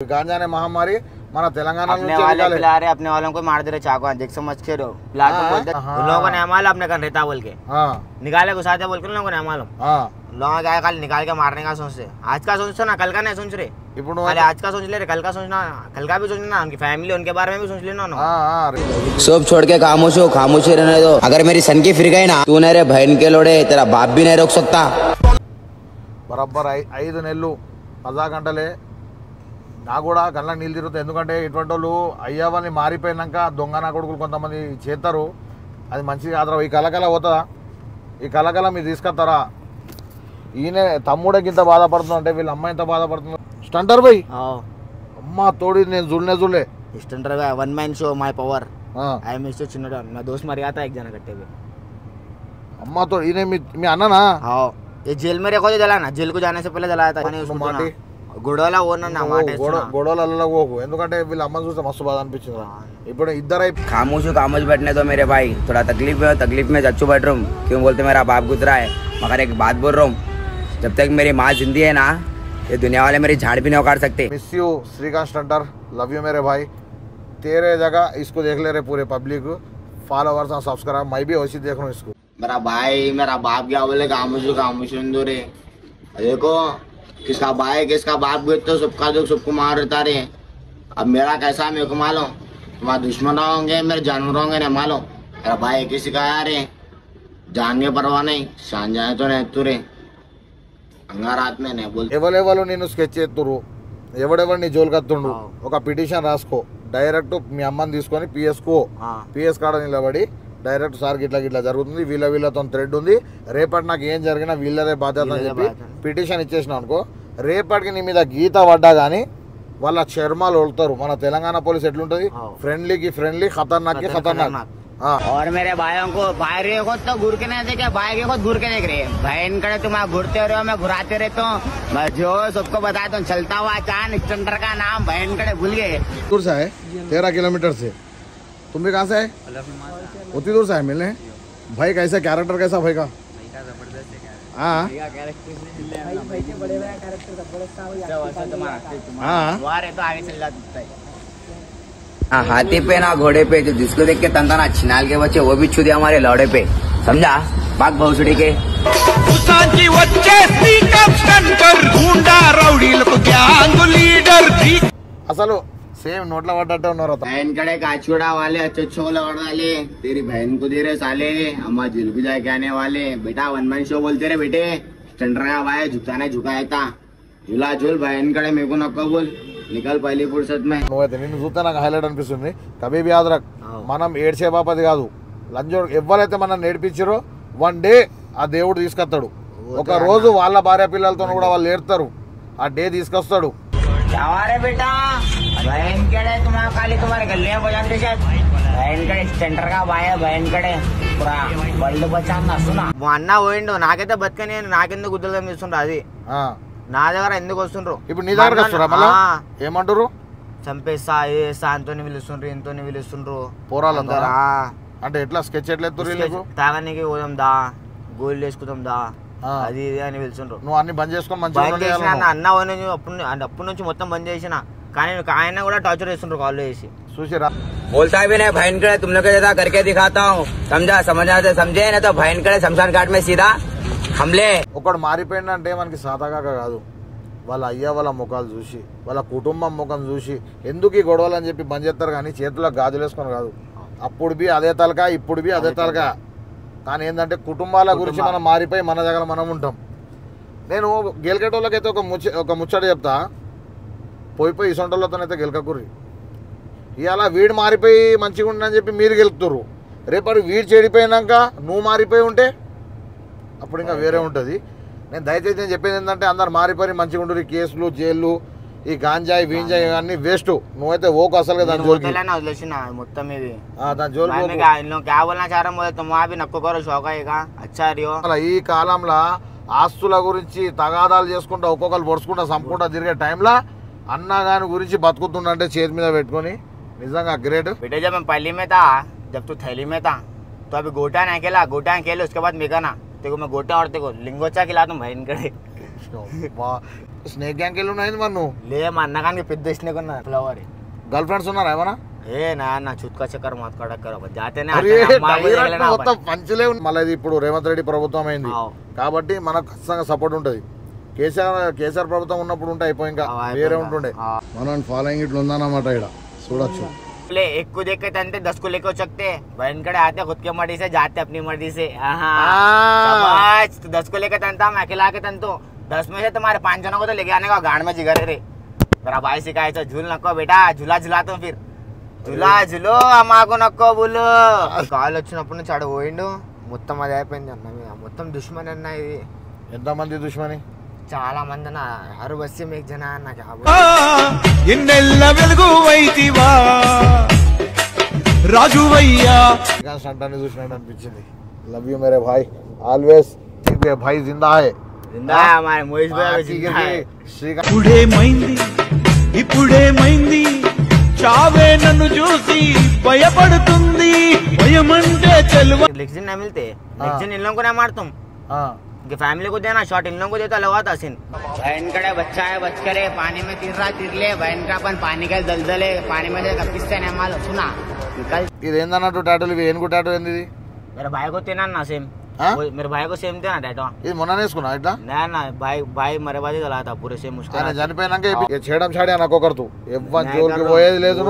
गांजा ने महामारी माना तेलंगाना अपने वाले पिला रहे, अपने वालों को मार दे रहे चाकू, देख समझ के रहो पिला तो बोलते उन लोगों को नहीं मालूम अपने कर रहता बोल के निकाले घुसाते बोल के उन लोगों को नहीं मालूम। लोगों क्या खाली निकाल के मारने का सोचते, आज का सोचते ना कल का नहीं सोच रहे, खाली आज का सोच ले रहे, कल का सोचना, कल का भी सोचना, उनकी फैमिली उनके बारे में भी सोच लेना। सब छोड़ के खामोश हो, खामोशी रहने दो। अगर मेरी सन की फिर गई ना तू नहीं रे बहन के लोड़े, तेरा बाप भी नहीं रोक सकता। బరాబర్ 5 నెలలు 10 గంటలే నాకు కూడా కళ్ళకి నీళ్ళు తిరుగుతాయి. ఎందుకంటే ఇటువంటి వాళ్ళు అయ్యవని మారిపోయినాక దొంగ నా కొడుకులు కొంతమంది చేస్తారు, అది మంచిది కాదురా. ఈ కలకల పోతుందా? ఈ కలకల మీరు తీసుకొస్తారా? ఈయన తమ్ముడికి ఇంత బాధపడుతుంది అంటే వీళ్ళ అమ్మ ఎంత బాధపడుతుంది. స్టంటర్ బై అమ్మ తోడి నేను చూడలే stunter one man show my power I am mister Chinnada ना दोस्त मर गया था एक जना कट्टे पे अम्मा तो ఈయన మీ అన్ననా? हाँ ये जेल में रेखो जला ना, जेल को जाने से पहले जलाया था గొడవలా ఓనన్నా మాట గొడవలలో పోకు, ఎందుకంటే వీళ్ళ అమ్మని చూస్తే మస్తు బాధ అనిపించింది. ఇప్పుడు ఇద్దరు खामोश बैठने दो मेरे भाई, थोड़ा तकलीफ में चच्चू बैठ रहा हूँ। क्यों बोलते मेरा बाप गुजरा है, मगर एक बात बोल रहा हूँ, जब तक मेरी माँ जिंदी है ना ये दुनिया वाले मेरी झाड़ भी नहीं उखाड़ सकते। Miss you Srikanth stunter, love you मेरे भाई। तेरे जगह इसको देख ले रहे पूरे पब्लिक, फॉलोवर्स और सब्सक्राइब, मैं भी वैसे देख रहा हूँ इसको। मेरा भाई मेरा बाप क्या बोले खामोश रे, देखो किसका भाई किसका बाप गए तो सबका दुख सबको मार देता रे। अब मेरा कैसा मेरे को मालूम, तुम्हारे दुश्मन होंगे मेरे जानवर होंगे नहीं मालूम। मेरा भाई किसी का यार जान के परवाह नहीं, शान जाए तो नहीं तू रे अंगारात में नहीं बोल। ఎవరెవరు నేను స్కెచ్ చేస్తురు, ఎవడెవరు నీ జోలు కత్తుండు, ఒక పిటిషన్ రాసుకో, డైరెక్ట్ మీ అమ్మని తీసుకొని పిఎస్ కాడ నిలబడి డైరెక్ట్ సార్ గిట్లా జరుగుతుంది, వీళ్ళతో థ్రెడ్ ఉంది, రేపటి నాకు ఏం జరిగినా వీళ్ళదే బాధ్యత అని చెప్పి పిటిషన్ ఇచ్చేసినావు అనుకో, రేపటికి నీ మీద గీత పడ్డా కానీ వాళ్ళ చర్మాలు వదులుతారు. మన తెలంగాణ పోలీస్ ఎట్లుంటది, ఫ్రెండ్లీకి ఫ్రెండ్లీ, ఖతర్నాక్ కి ఖతర్నాక్. और मेरे भाइयों को भाई को तो घूर के नहीं देखे, भाई के खुद घूर के देख रहे बहन करे, तुम घूरते रहो मैं घुराते रहता हूँ, मैं जो सबको बताया तुम चलता हुआ चांद स्टंटर का नाम बहन करे भूल गए। दूर से है 13 किलोमीटर से, तुम भी कहाँ से है? उतनी दूर से है मिलने। भाई कैसा कैरेक्टर, कैसा भाई का? हाँ हाँ हाथी पे ना घोड़े पे, जो जिसको देख के तंता ना छिनाल के बच्चे वो भी छू दिया हमारे लौड़े पे, समझा बाग भौसड़ी के। అసలు సేమ్ నోట్ల పడ్డట్టే ఉన్నారు. बहन कड़े काचूड़ा वाले अच्छे लौड़ वाले, तेरी बहन को दे रहे साले, अम्मा जेल को जाके आने वाले। बेटा वन मैन शो बोलते रहे बेटे, स्टंटर का भाई झुका नहीं झुकाया था, झूला झूल बहन कड़े मेरे को नक्को बोल, निकल पहली फुर्सत में। నువ్వైతే నిన్ను చూస్తే నాకు హైలైట్ అనిపిస్తుంది. కబీ బి యాద్ రఖ్, మనం ఏడ్చే బాపది కాదు, లంజోడు ఎవరైతే మనం నేర్పించారో వన్ డే ఆ దేవుడు తీసుకొస్తాడు. ఒక రోజు వాళ్ళ భార్య పిల్లలతో కూడా వాళ్ళు ఏడుతారు, ఆ డే తీసుకొస్తాడు. बेटा बहन कड़े तुम्हारा खाली तुम्हारे गले बजाते बहन कड़े स्टंटर का भाई बहन कड़े पूरा वर्ल्ड बचाना सुना అన్న పోయిండు. నాకైతే బతకని నాకెందుకు గుద్దలు తీస్తుండ్రు, అది నా దగ్గర ఎందుకు వస్తుండ్రు? ఇప్పుడు నీ దగ్గర వస్తురా మళ్ళా ఏమంటారు? చంపేస్తా ఏసా అంతోని పిలుస్తుండ్రు, ఇంతోని పిలుస్తుండ్రు పోరాలందరా. అంటే ఎట్లా స్కెచ్ ఎట్లా ఎత్తురు? తాగనీకి పోదాం దా, గోల్డ్ వేసుకుందాం దా, అది ఇది అని పిలుచుండ్రు. నువ్వు అన్ని బంద్ చేసుకొని మంచిగా అన్న అప్పటి నుంచి మొత్తం బంద్ చేసిన, కానీ ఆయన కూడా టార్చర్ చేస్తుండ్రు కాల్ చేసి చూసిరా. बोलता भी नहीं बहन कड़े, तुम लोग के जैसा करके दिखाता हूँ, समझा समझा समझे ना तो बहन कड़े शमशान घाट में सीधा हमले. ఒకడు మారిపోయిందంటే మనకి సాదాగా కాదు, వాళ్ళ అయ్య వాళ్ళ ముఖాలు చూసి, వాళ్ళ కుటుంబం ముఖం చూసి ఎందుకు ఈ గొడవలు అని చెప్పి బంద్ చేస్తారు, కానీ చేతుల్లో గాజులు వేసుకొని కాదు. అప్పుడు బి అదే తలక, ఇప్పుడు బి అదే తలక. కానీ ఏంటంటే కుటుంబాల గురించి మనం మారిపోయి మన దగ్గర మనం ఉంటాం. నేను గెలికేటోళ్ళకైతే ఒక ముచ్చట చెప్తా, పోయి ఇసొంటోళ్ళతోనైతే గెలకకుర్రి. ఇవాళ వీడు మారిపోయి మంచిగా ఉండని చెప్పి మీరు గెలుపుతుర్రు, రేపటి వీడు చెడిపోయినాక నువ్వు మారిపోయి ఉంటే అప్పుడు ఇంకా వేరే ఉంటుంది. నేను దయచేసి నేను చెప్పేది ఏంటంటే అందరు మారిపోయి మంచిగా ఉండరు. కేసులు జైళ్ళు ఈ గాంజాయి వీంజాయి ఇవన్నీ వేస్ట్. నువ్వైతే ఓకు అసలు దాని జోలికి మొత్తం ఇది దాని జోలికి ఈ కాలంలో ఆస్తుల గురించి తగాదాలు చేసుకుంటా ఒక్కొక్కరు పొడుచుకుంటా సంపుకుంటా తిరిగే టైంలో అన్న గాని గురించి బతుకుతుండంటే చేతి మీద పెట్టుకొని నిజంగా గ్రేట్. बेटे जब मैं पहली में था, जब तू थैली में था तो अभी गोटा नहीं खेला, गोटा खेल उसके बाद मेगा ना तेको मैं गोटा और तेको लिंगोचा खिला दूं बहन करे। స్నేక్ గ్యాంగ్ వెళ్ళి ఉన్నాయి మరి నువ్వు లే మా అన్నగానికి పెద్ద స్నేక్ ఉన్నా ఫ్లవర్ గర్ల్ ఫ్రెండ్స్ ఉన్నారా ఏమన్నా ఏ నా చుట్టుకా చక్కర మాట్లాడక్కర జాతేనే అరే, డైరెక్ట్ మొత్తం పంచులే ఉంది. మళ్ళీ ఇది ఇప్పుడు రేవంత్ రెడ్డి ప్రభుత్వం అయింది కాబట్టి మనకు ఖచ్చితంగా సపోర్ట్ ఉంటది. కేసీఆర్ ప్రభుత్వం ఉన్నప్పుడు ఉంటే అయిపోయి ఇంకా వేరే ఉంటుండే. మనం ఫాలోయింగ్ ఇట్లా ఉందన్నమాట ఇక్కడ చూడొచ్చు. ఎక్కువ देखे तंते 10 को लेके सकते बहन कड़े आते खुद के मर्जी से जाते अपनी मर्जी से 10 को लेके तंता मैं अकेला के तंतु 10 में से तुम्हारे 5 जनों को तो लेके आने का गाड़ में जिगर रे मेरा भाई सिखाए तो झूल नको बेटा झूला झूलाता हूँ फिर झूला झूलो అమ్మాకు నక్కో బులు కాల్ వచ్చినప్పుడు నుంచి ఆడ పోయిండు మొత్తం అది అయిపోయింది అన్న మొత్తం దుష్మన్ అన్న ఇది ఎంతమంది దుష్మని చాలా మంది అన్న హర్ బస్సి మేక్ జన అన్న ఎన్నెల్ల వెలుగు వైతివా రాజువయ్యా సంటాన్ని చూసినట్టు అనిపించింది. లవ్ యూ మేరే భాయ్ ఆల్వేస్ భాయ్ జిందా హై జిందా హై हमारे मोहित भाई जिंदा है ఇప్పుడేమైంది చావే నన్ను చూసి భయపడుతుంది భయమంటే చెలువ लेक्चर नहीं मिलते लेक्चर इन लोगों को नहीं मारता हूं कि फैमिली को देना शॉट इन लोगों को देता लगाता सीन बहन कड़े बच्चा है बच करे पानी में तीर रहा तीर ले बहन का अपन पानी का दलदले पानी में किससे नहीं मालूम सुना निकल ఇది ఏందన్నట్టు టాటూలు ఇవి ఏనుగు టాటూ ఏంది ఇది मेरे भाई को तेना ना सेम मेरे भाई को सेम थे ना टैटो ఇది మొన్న వేసుకున్నా ఇట్లా ना भाई मरे बाजी चला था पूरे सेम मुश्किल ఆయన చనిపోయినాక చేయడం చాడి అని ఒక్కొక్కరు ఎవ్వని జోలికి పోయేది లేదు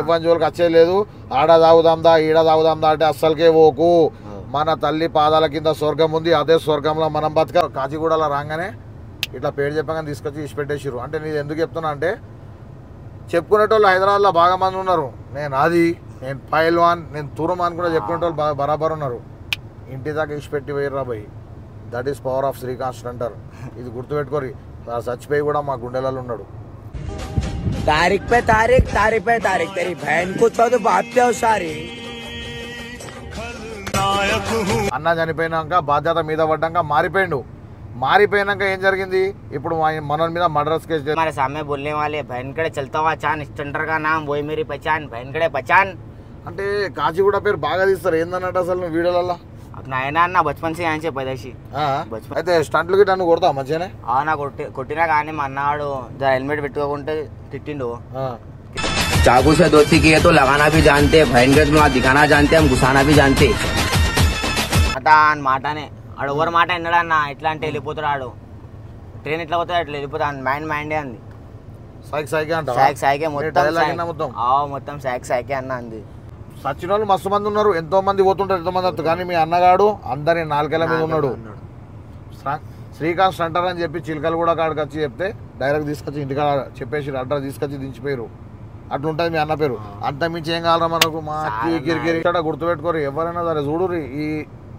ఎవ్వని జోలికి వచ్చేది లేదు ఆడ తాగుదాందా ఈడ తాగుదాందా అంటే అస్సలకే పోకు మన తల్లి పాదాల కింద స్వర్గం ఉంది అదే స్వర్గంలో మనం బతక కాచిగూడలో రాగానే ఇట్లా పేరు చెప్పగానే తీసుకొచ్చి ఇచ్చి పెట్టేసిరు. అంటే నేను ఎందుకు చెప్తున్నా అంటే చెప్పుకునేటోళ్ళు హైదరాబాద్లో బాగా మంది ఉన్నారు. నేను పైల్వాన్ నేను తురుమాన్ కూడా చెప్పుకునేటోళ్ళు బాగా బరాబర్ ఉన్నారు. ఇంటి దాకా ఇచ్చి పెట్టి పోయిర్రా భయ్. That is power of Srikanth stunter. ఇది గుర్తుపెట్టుకోరి. చచ్చిపోయి కూడా మా గుండెలలో ఉన్నాడు. तारीख पे तारीख तेरी बहन को चौदह बातें सारी అన్న చనిపోయినాక బాధ్యత మీద పడ్డాక మారిపోయినాక ఏం జరిగింది ఇప్పుడు మన మీద మర్డర్స్ కేసు हमारे सामने बोलने वाले बहन कड़े चलता हुआ चांद स्टंटर का नाम वही मेरी पहचान बहन कड़े पहचान అంటే కాచిగూడ పేరు బాగా తీస్తారు ఏందన్నట్టు అసలు నువ్వు వీడియోలలో अपना है ना बचपन से यहाँ से पैदाइशी అయితే స్టంట్లు గిట్ట నువ్వు కొడతావు మంచిగానే నా కొట్టినా కానీ మా అన్నాడు జర హెల్మెట్ పెట్టుకోకుంటే తిట్టిండు चाकू से दोस्ती की है तो लगाना भी जानते बहन के तुम दिखाना जानते हम घुसाना भी जानते మాటనే ఆడు ఎవరు మాట విన్నాడు అన్న ఎట్లా అంటే వెళ్ళిపోతాడు ఆడు ట్రైన్ ఎట్లా పోతాడు అట్లా వెళ్ళిపోతాడు మైండే అంది సాయికే మొత్తం సాయికే అన్న అంది. సచిన వాళ్ళు మస్తు మంది ఉన్నారు ఎంతో మంది పోతుంటారు ఎంతో మంది వస్తారు కానీ మీ అన్నగాడు అందరినీ నాలుగేళ్ల మీద ఉన్నాడు. శ్రీకాంత్ సెంటర్ అని చెప్పి చిలకలు కూడా కాడికి వచ్చి చెప్తే డైరెక్ట్ తీసుకొచ్చి ఇంటికాడ చెప్పేసి అడ్రస్ తీసుకొచ్చి దించిపోయారు. అట్లుంటుంది మీ అన్న పేరు. అంత మించి ఏం కావాలరా మనకు మా కిరికిరి గుర్తుపెట్టుకోరు ఎవరైనా సరే చూడు.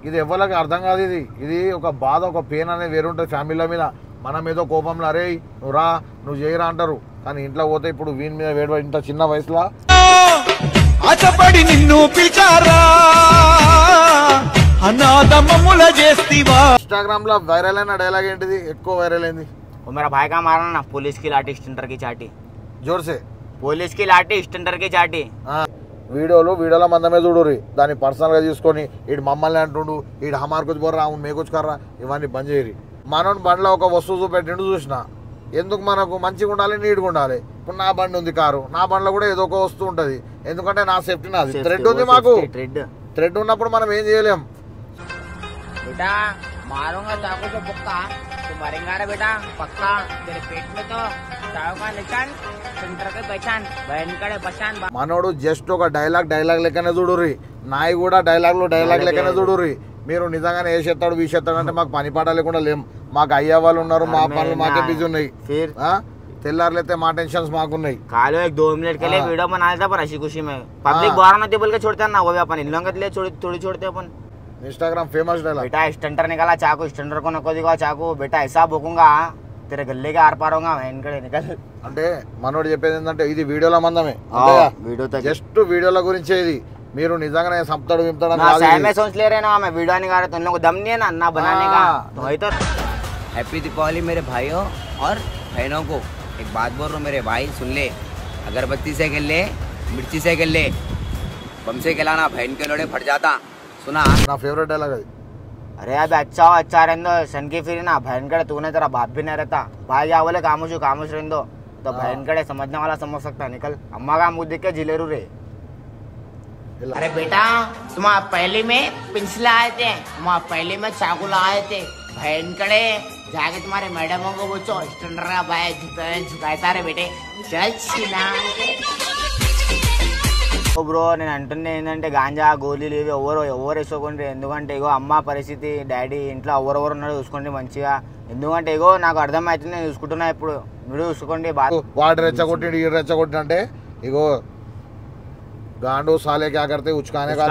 ఇది ఎవరికి అర్థం కాదు. ఇది ఒక బాధ ఒక పెయిన్ అనేది వేరుంటుంది ఫ్యామిలీల మీద. మనం ఏదో కోపంలో అరే నువ్వు రా నువ్వు చేయరా అంటారు కానీ ఇంట్లో పోతే ఇప్పుడు వీని మీద వేడి ఇంత చిన్న వయసులో ఆచపడి నిన్ను పిలిచారా అనాథమముల చేస్తివా. ఇన్స్టాగ్రామ్ లో వైరల్ అయిన డైలాగ్ ఏంటిది ఎక్కువ వైరల్ అయింది? मेरा भाई का मारा ना पुलिस की लाठी स्टंटर की चाटी జోర్సే पुलिस की लाठी स्टंटर की चाटी వీడియోలో మందమే చూడుర్రి. దాన్ని పర్సనల్గా తీసుకొని ఈడు మమ్మల్ని అంటుండు ఈడు హమార్ కుచ్ బోర్రా అవును మేకొచ్చు కర్రా ఇవన్నీ బంద్ చేయరి. మనోని బండిలో ఒక వస్తువు చూపెట్టిండు చూసిన ఎందుకు మనకు మంచిగా ఉండాలి నీట్గా ఉండాలి. ఇప్పుడు నా బండి ఉంది కారు నా బండిలో కూడా ఏదో ఒక వస్తువు ఉంటుంది ఎందుకంటే నా సేఫ్టీ నాది. థ్రెడ్ ఉంది మాకు థ్రెడ్ ఉన్నప్పుడు మనం ఏం చేయలేం. बेटा मारूंगा चाकू से पक्का तो मरेंगा रे बेटा पक्का तेरे पेट में तो चाकू का निशान सेंटर के पहचान बहन कड़े पहचान. మనోడు జస్ట్ ఒక డైలాగ్ లెక్కనే చూడుర్రి. నాయి కూడా డైలాగ్ లెక్కనే చూడుర్రి. మీరు నిజంగానే ఏ చేస్తాడు బీ చేస్తాడు అంటే మాకు పని పాట లేకుండా లేం. మాకు అయ్యే వాళ్ళు ఉన్నారు మా పనులు మాకే బిజీ ఉన్నాయి. తెల్లారులైతే మా టెన్షన్స్ మాకున్నాయి. कालो 1-2 मिनट के लिए वीडियो बनाया था पर ऐसी खुशी में पब्लिक बाहर नहीं बोल के छोड़ते ना वो भी अपन इन लोगों के लिए थोड़ी छोड़ते अपन. इंस्टाग्राम फेमस डायलॉग बेटा स्टंटर निकाला चाकू स्टंटर को नको दिखा चाकू बेटा ऐसा भोकूंगा तेरे गले के आर पार होगा వెనకడే నికల్. అంటే మనోడు చెప్పేది ఏంటంటే ఇది వీడియోల మందమే జస్ట్ వీడియోల గురించే. ఇది మీరు నిజంగానే సంపుతాడు వింపుతాడు मैं सोच ले रहे ना मैं वीडियो नहीं कर रहा तो इन लोगों को दम नहीं है ना अन्ना बनाने का तो वही तो. हैप्पी दीपावली मेरे भाइयों और बहनों को. एक बात बोल रहा हूँ मेरे भाई सुन ले. अगरबत्ती से खेल ले मिर्ची से खेल ले बम से खिलाना बहन के लोड़े फट जाता. सुना నా ఫేవరెట్ డైలాగ్ అది. अरे अभी अच्छा रहने दो सन की फिर ना बहन कड़े तूने तेरा बाप भी नहीं रहता भाई क्या बोले खामोश रहने दो तो बहन कड़े समझने वाला समझ सकता है निकल अम्मा का मुँह देख के जिलेरू रे अरे बेटा तुम पहले में पिंसले आए थे तुम पहले में चाकू आए थे बहन कड़े जाके तुम्हारे मैडमों को पूछो स्टैंडर का भाई झुकाता रे बेटे चल బ్రో నేను అంటుంది ఏంటంటే గాంజా గోళీలు ఇవి ఎవరు వేసుకోండి ఎందుకంటే ఇగో అమ్మ పరిస్థితి డాడీ ఇంట్లో ఎవరెవరు ఉన్నారో చూసుకోండి మంచిగా ఎందుకంటే ఇగో నాకు అర్థమవుతుంది నేను చూసుకుంటున్నా ఇప్పుడు మీరు చూసుకోండి వాడు రెచ్చగొట్టి ఈ రెచ్చగొట్టి అంటే ఇగో गांडो साले क्या करते उचकाने का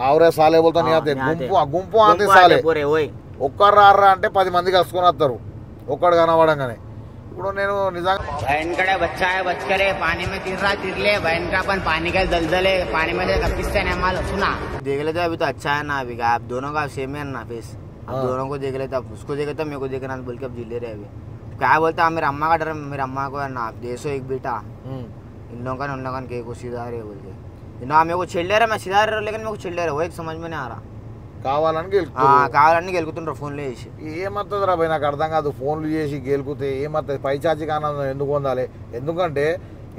आवरे साले बोलता नहीं आते గుంపు ఆంతే సాలే ఒక్కరు రారా అంటే 10 మంది కలుసుకొని వస్తారు ఒక్కడు కనబడంగానే ఇప్పుడు నేను నిజంగా बहन कड़े बच्चा है बच करे पानी में तीर ले बहन का अपन पानी का दलदले पानी में किससे नहीं मालूम सुना देख लेते अभी तो अच्छा है ना अभी का आप दोनों का सेम है ना फेस आप दोनों को देख लेते उसको देखे तो मेरे को देखना बोल के अब जी ले रहे अभी क्या बोलता मेरे अम्मा का डर मेरे अम्मा को ना आप देशो एक बेटा इन लोगों का उन लोगों के को सीधा रहे बोल के ना मेरे को छिड़ ले रहा मैं सीधा रहा लेकिन मेरे को छिड़ ले रहा वो एक समझ में नहीं आ रहा కావాలని గెలుకుతుంటారు ఫోన్లు చేసి ఏమవుతుందిరా భయ్ నాకు అర్థం కాదు ఫోన్లు చేసి గెలుకుతే ఏమవుతుంది పైచాచికి ఆనందం ఎందుకు పొందాలి ఎందుకంటే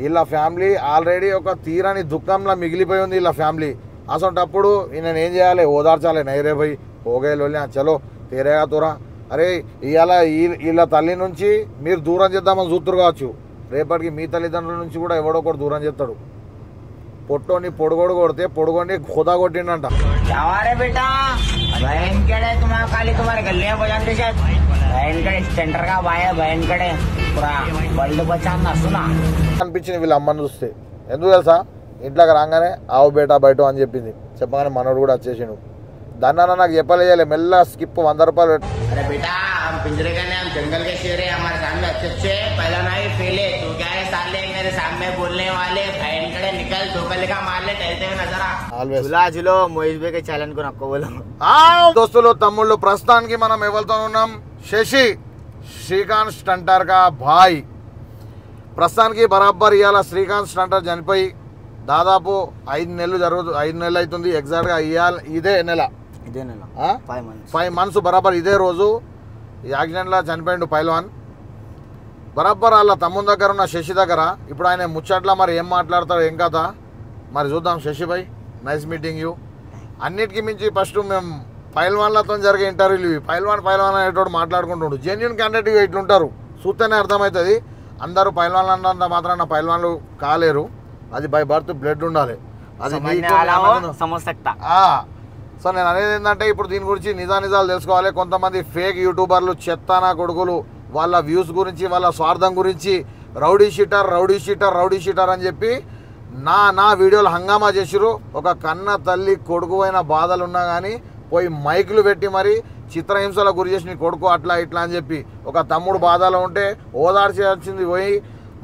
వీళ్ళ ఫ్యామిలీ ఆల్రెడీ ఒక తీరని దుఃఖంలో మిగిలిపోయి ఉంది వీళ్ళ ఫ్యామిలీ అసంటప్పుడు నేను ఏం చేయాలి ఓదార్చాలి నైరే భయ్ పోగేలు చలో తీరేగా తూరా అరే ఇవాళ వీళ్ళ తల్లి నుంచి మీరు దూరం చేద్దామని చూతురు కావచ్చు రేపటికి మీ తల్లిదండ్రుల నుంచి కూడా ఎవడో ఒకటి దూరం చేస్తాడు పొట్టోని పొడుగోడు కొడితే పొడుగోని ఖుదా కొట్టిండంట అనిపించింది వీళ్ళ అమ్మని చూస్తే ఎందుకు తెలుసా ఇంట్లోకి రాగానే ఆవు బేటా బయట అని చెప్పింది చెప్పగానే మనోడు కూడా వచ్చేసిండు దాన్ని నాకు చెప్పలేయాలి మెల్ల స్కిప్ 100 రూపాయలు अरे बेटा हम पिंजरे का नाम जंगल के शेर है हमारे सामने अच्छे पहला ना ही फेले तू क्या है साले मेरे सामने बोलने वाले बहन कड़े निकल धोखा का मार ले टहलते हुए नजर आ झुलो मोहित भाई के चैलेंज को नक्को बोलो దోస్తులు తమ్ముళ్ళు ప్రస్తుతానికి మనం ఎవరితో ఉన్నాం శశి శ్రీకాంత్ స్టంటర్ కా భాయ్ ప్రస్తుతానికి బరాబర్ ఇవాళ శ్రీకాంత్ స్టంటర్ చనిపోయి దాదాపు 5 నెలలు అవుతుంది ఎగ్జాక్ట్గా ఇదే నెల 5 మంత్స్ బరాబర్ ఇదే రోజు యాక్సిడెంట్లో చనిపోయిండు పైల్వాన్ బరాబర్ వాళ్ళ తమ్ముని దగ్గర ఉన్న శశి దగ్గర ఇప్పుడు ఆయన ముచ్చట్లా మరి ఏం మాట్లాడతాడు ఏం కథ మరి చూద్దాం శశి భాయ్ నైస్ మీటింగ్ యూ అన్నిటికీ మించి ఫస్ట్ మేము పైల్వాన్లతో జరిగే ఇంటర్వ్యూలు పైల్వాన్ అనేటోడు మాట్లాడుకుంటుండు జెన్యున్ క్యాండిడేట్ ఇట్లుంటారు చూస్తేనే అర్థమవుతుంది అందరూ పైల్వాన్లు అన్నంత మాత్రాన పైల్వాన్లు కాలేరు అది బై బర్త్ బ్లడ్ ఉండాలి అది సో నేను అనేది ఏంటంటే ఇప్పుడు దీని గురించి నిజాలు తెలుసుకోవాలి కొంతమంది ఫేక్ యూట్యూబర్లు చెత్తానా కొడుకులు వాళ్ళ వ్యూస్ గురించి వాళ్ళ స్వార్థం గురించి రౌడీ షీటర్ అని చెప్పి నా వీడియోలు హంగామా చేసిరు ఒక కన్న తల్లి కొడుకు అయిన బాధలు ఉన్నా కానీ పోయి మైకులు పెట్టి మరి చిత్రహింసల గురి చేసి నీ కొడుకు అట్లా ఇట్లా అని చెప్పి ఒక తమ్ముడు బాధలో ఉంటే ఓదార్చాల్సింది పోయి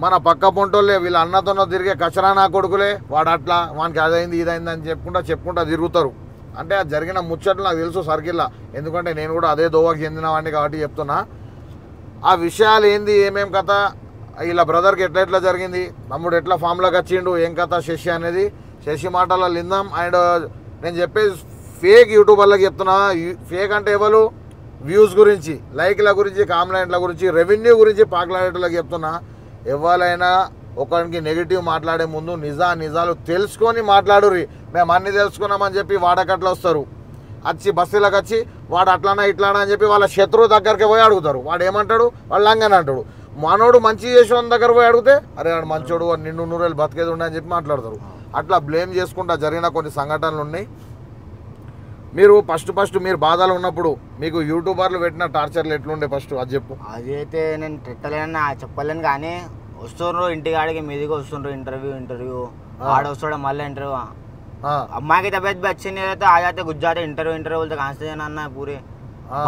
మన పక్క పొంటోళ్ళే వీళ్ళ అన్నతోనో తిరిగే కచరా నా కొడుకులే వాడు అట్లా వానికి అదైంది ఇదైంది అని చెప్పుకుంటా తిరుగుతారు అంటే అది జరిగిన ముచ్చట్లు నాకు తెలుసు సర్కిల్లా ఎందుకంటే నేను కూడా అదే దోవకి చెందిన వాడిని కాబట్టి చెప్తున్నా ఆ విషయాలు ఏంది ఏమేం కథ ఇలా బ్రదర్కి ఎట్లా జరిగింది తమ్ముడు ఎట్లా ఫామ్లోకి వచ్చిండు ఏం కథ శశి అనేది శశి మాటల్లో లిందాం అండ్ నేను చెప్పేది ఫేక్ యూట్యూబర్లకు చెప్తున్నా ఫేక్ అంటే ఎవరు వ్యూస్ గురించి లైక్ల గురించి కామెంట్ల గురించి రెవెన్యూ గురించి పాకులాడేటోళ్ళకి చెప్తున్నా ఎవరైనా ఒకరికి నెగిటివ్ మాట్లాడే ముందు నిజాలు తెలుసుకొని మాట్లాడుర్రి మేము అన్ని తెలుసుకున్నామని చెప్పి వాడకట్లా వస్తారు వచ్చి బస్సులకు వచ్చి వాడు అట్లానా ఇట్లానా అని చెప్పి వాళ్ళ శత్రువు దగ్గరికి పోయి అడుగుతారు వాడు ఏమంటాడు వాళ్ళు లంగని అంటాడు మనోడు మంచి చేసేవాని దగ్గర పోయి అడిగితే అరే వాడు మంచోడు నిండు 100 ఏళ్ళు బతికేది ఉండే అని చెప్పి మాట్లాడతారు అట్లా బ్లేమ్ చేసుకుంటా జరిగిన కొన్ని సంఘటనలు ఉన్నాయి మీరు ఫస్ట్ మీరు బాధలు ఉన్నప్పుడు మీకు యూట్యూబర్లు పెట్టిన టార్చర్లు ఎట్లుండే ఫస్ట్ అది చెప్పు అదైతే నేను పెట్టలేను చెప్పలేను కానీ వస్తుండ్రు ఇంటికి ఆడికి మీదికి వస్తుండ్రు ఇంటర్వ్యూ ఆడ వస్తాడు మళ్ళీ ఇంటర్వ్యూ अम्मा की तबीयत भी अच्छी नहीं रहती आ जाते गुज जाते इंटरव्यू बोलते कहाँ से जाना है पूरे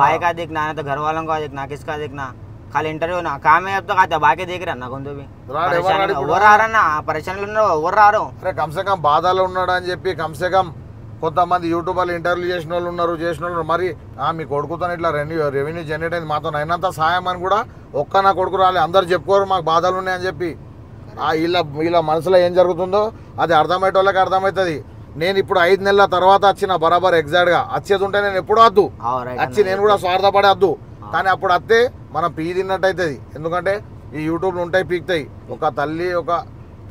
भाई का देखना है तो घर वालों का देखना किसका देखना खाली इंटरव्यू ना काम है अब तक आते बाकी देख रहे ना कौन तो भी పరేషాన్లు ఎవరు రారు అరే కమ్సే కమ్ బాధలు ఉన్నాడు అని చెప్పి కమ్సే కమ్ కొంతమంది యూట్యూబర్లు ఇంటర్వ్యూ చేసిన వాళ్ళు ఉన్నారు మరి మీ కొడుకుతో ఇట్లా రెవెన్యూ జనరేట్ అయింది మాతో అయినంత సాయం అని కూడా ఒక్క నా కొడుకు రాలే అందరు చెప్పుకోరు మాకు బాధలు ఉన్నాయని చెప్పి వీళ్ళ మనసులో ఏం జరుగుతుందో అది అర్థమయ్యేటోళ్ళకి అర్థమవుతుంది నేను ఇప్పుడు 5 నెలల తర్వాత వచ్చిన బరాబర్ ఎగ్జాక్ట్గా వచ్చేది ఉంటే నేను ఎప్పుడు వద్దు వచ్చి నేను కూడా స్వార్థపడే వద్దు. కానీ అప్పుడు వస్తే మనం పీ తిన్నట్టు అవుతుంది. ఎందుకంటే ఈ యూట్యూబ్లు ఉంటాయి పీకుతాయి. ఒక తల్లి ఒక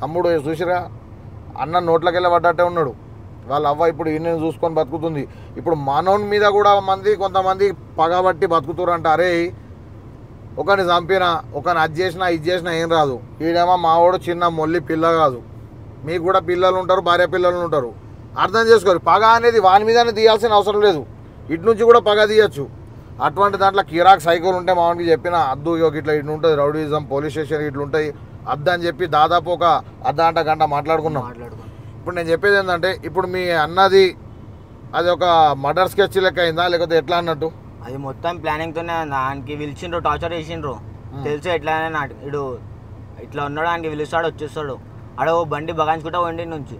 తమ్ముడు చూసిరా అన్న నోట్లకి వెళ్ళి పడ్డట్టే ఉన్నాడు. వాళ్ళ అవ్వ ఇప్పుడు ఈయన చూసుకొని బతుకుతుంది. ఇప్పుడు మానవుని మీద కూడా కొంతమంది పగబట్టి బతుకుతారంట. అరే ఒకరిని చంపినా ఒకరిని అది చేసినా ఇది చేసినా ఏం రాదు. ఈడేమో మావాడు చిన్న మొల్లి పిల్ల కాదు. మీకు కూడా పిల్లలు ఉంటారు, భార్య పిల్లలు ఉంటారు. అర్థం చేసుకోరు. పగ అనేది వాని మీదనే తీయాల్సిన అవసరం లేదు. ఇటు నుంచి కూడా పగ తీయచ్చు. అటువంటి దాంట్లో కిరాక్ సైకిల్ ఉంటే మామూలుగా చెప్పిన అద్దు ఇట్లా ఇటు ఉంటుంది రౌడీజం పోలీస్ స్టేషన్ ఇట్లా ఉంటాయి అద్దు అని చెప్పి దాదాపు ఒక అర్ధ గంట మాట్లాడుకున్నాం. ఇప్పుడు నేను చెప్పేది ఏంటంటే ఇప్పుడు మీ అన్నది అది ఒక మర్డర్ స్కెచ్ లెక్క అయిందా లేకపోతే ఎట్లా అన్నట్టు? అది మొత్తం ప్లానింగ్ తోనే ఆయనకి పిలిచిండ్రు, టార్చర్ చేసిండ్రు. తెలుసు ఎట్లానే ఇడు ఇట్లా ఉన్నాడు, ఆయనకి పిలుస్తాడు వచ్చేస్తాడు. ఆడ బండి బగాయించుకుంటా పోయిండి నుంచి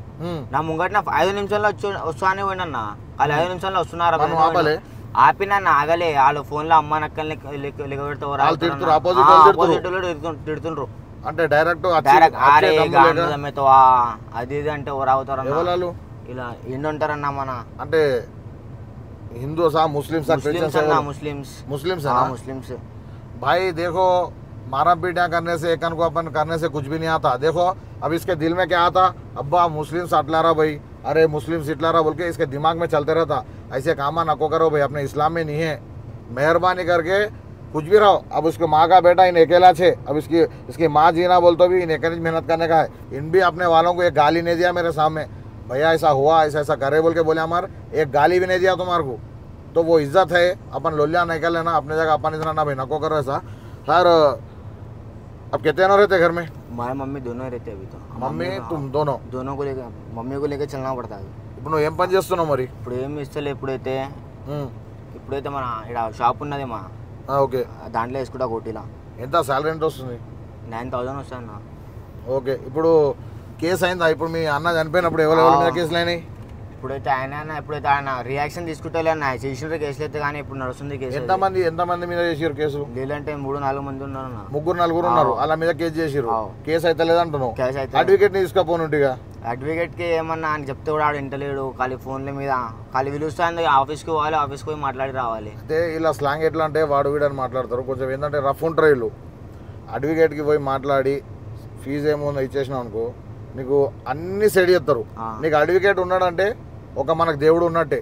నా ముంగట 5 నిమిషాల్లో వస్తా అని పోయిండన్న. వాళ్ళు 5 నిమిషాల్లో వస్తున్నారు ఆపినా ఆగలే. వాళ్ళు ఫోన్ లో అమ్మ నక్కల్ని తిడుతుండ్రు. అంటే డైరెక్ట్ అది ఇది అంటే రావుతారు ఇలా ఎండు ఉంటారన్న. మన అంటే हिंदूसा मुस्लिम्स मुस्लिम्स भाई देखो मारा पीटा करने से एक को अपन करने से कुछ भी नहीं आता. देखो अब इसके दिल में क्या आता अब्बा मुस्लिम्स अटला रहा भाई अरे मुस्लिम्स इटला रहा बोल के इसके दिमाग में चलते रहता. ऐसे कामा नको करो भाई अपने इस्लाम में नहीं है. मेहरबानी करके कुछ भी रहो. अब उसके माँ का बेटा इन अकेला छे. अब इसकी माँ जीना बोल तो भी इन अकेले मेहनत करने का है. इन भी अपने वालों को एक गाली नहीं दिया मेरे सामने भैया ऐसा हुआ ऐसा ऐसा करे बोल के बोले हमारे एक गाली भी नहीं दिया तुम्हारे को. तो वो इज्जत है. अपन लोलिया निकल लेना अपने जगह अपन इतना ना भाई नको करो ऐसा. सर अब कितने जन रहते घर में? हमारे मम्मी दोनों रहते अभी तो. मम्मी तुम दोनों को लेकर मम्मी को लेकर चलना पड़ता है. ఇప్పుడు నువ్వు ఏం పని చేస్తున్నావు మరి? ఇప్పుడు ఏం ఇస్తలే. ఇప్పుడైతే మన ఇక్కడ షాప్ ఉన్నది మా. ఓకే దాంట్లో వేసుకుంటా కోటిలా. ఎంత సాలరీ ఎంత వస్తుంది? 9,000 వస్తుంది అన్న. ఓకే ఇప్పుడు కేసు అయిందా? ఇప్పుడు మీ అన్న చనిపోయినప్పుడు ఎవరెవరి మీద కేసులు అయినాయి? ఇప్పుడైతే ఆయన రియాక్షన్ తీసుకుంటే అన్న చేసిన కేసులు అయితే కానీ ఇప్పుడు నడుస్తుంది కేసు. ఎంతమంది మీద చేసారు కేసు? లేదంటే 3-4 మంది ఉన్నారు. 3-4 ఉన్నారు వాళ్ళ మీద కేసు చేసారు. కేసు అయితే లేదంటున్నావు. అడ్వకేట్ ని తీసుకపోనుంటిగా. అడ్వకేట్ కి ఏమన్నా అని చెప్తే కూడా ఆడు ఇంటలేడు. ఖాళీ ఫోన్ల మీద ఖాళీ పిలుస్తుంది. ఆఫీస్కి పోవాలి, ఆఫీస్కి పోయి మాట్లాడి రావాలి. అయితే ఇలా స్లాంగ్ ఎట్లా అంటే వాడు వీడని మాట్లాడతారు. కొంచెం ఏంటంటే రఫ్ ఉంటారు వీళ్ళు. అడ్వకేట్కి పోయి మాట్లాడి ఫీజు ఏమో ఇచ్చేసినావు అనుకో నీకు అన్ని సెట్ చేస్తారు. నీకు అడ్వకేట్ ఉన్నాడంటే ఒక మనకు దేవుడు ఉన్నట్టే.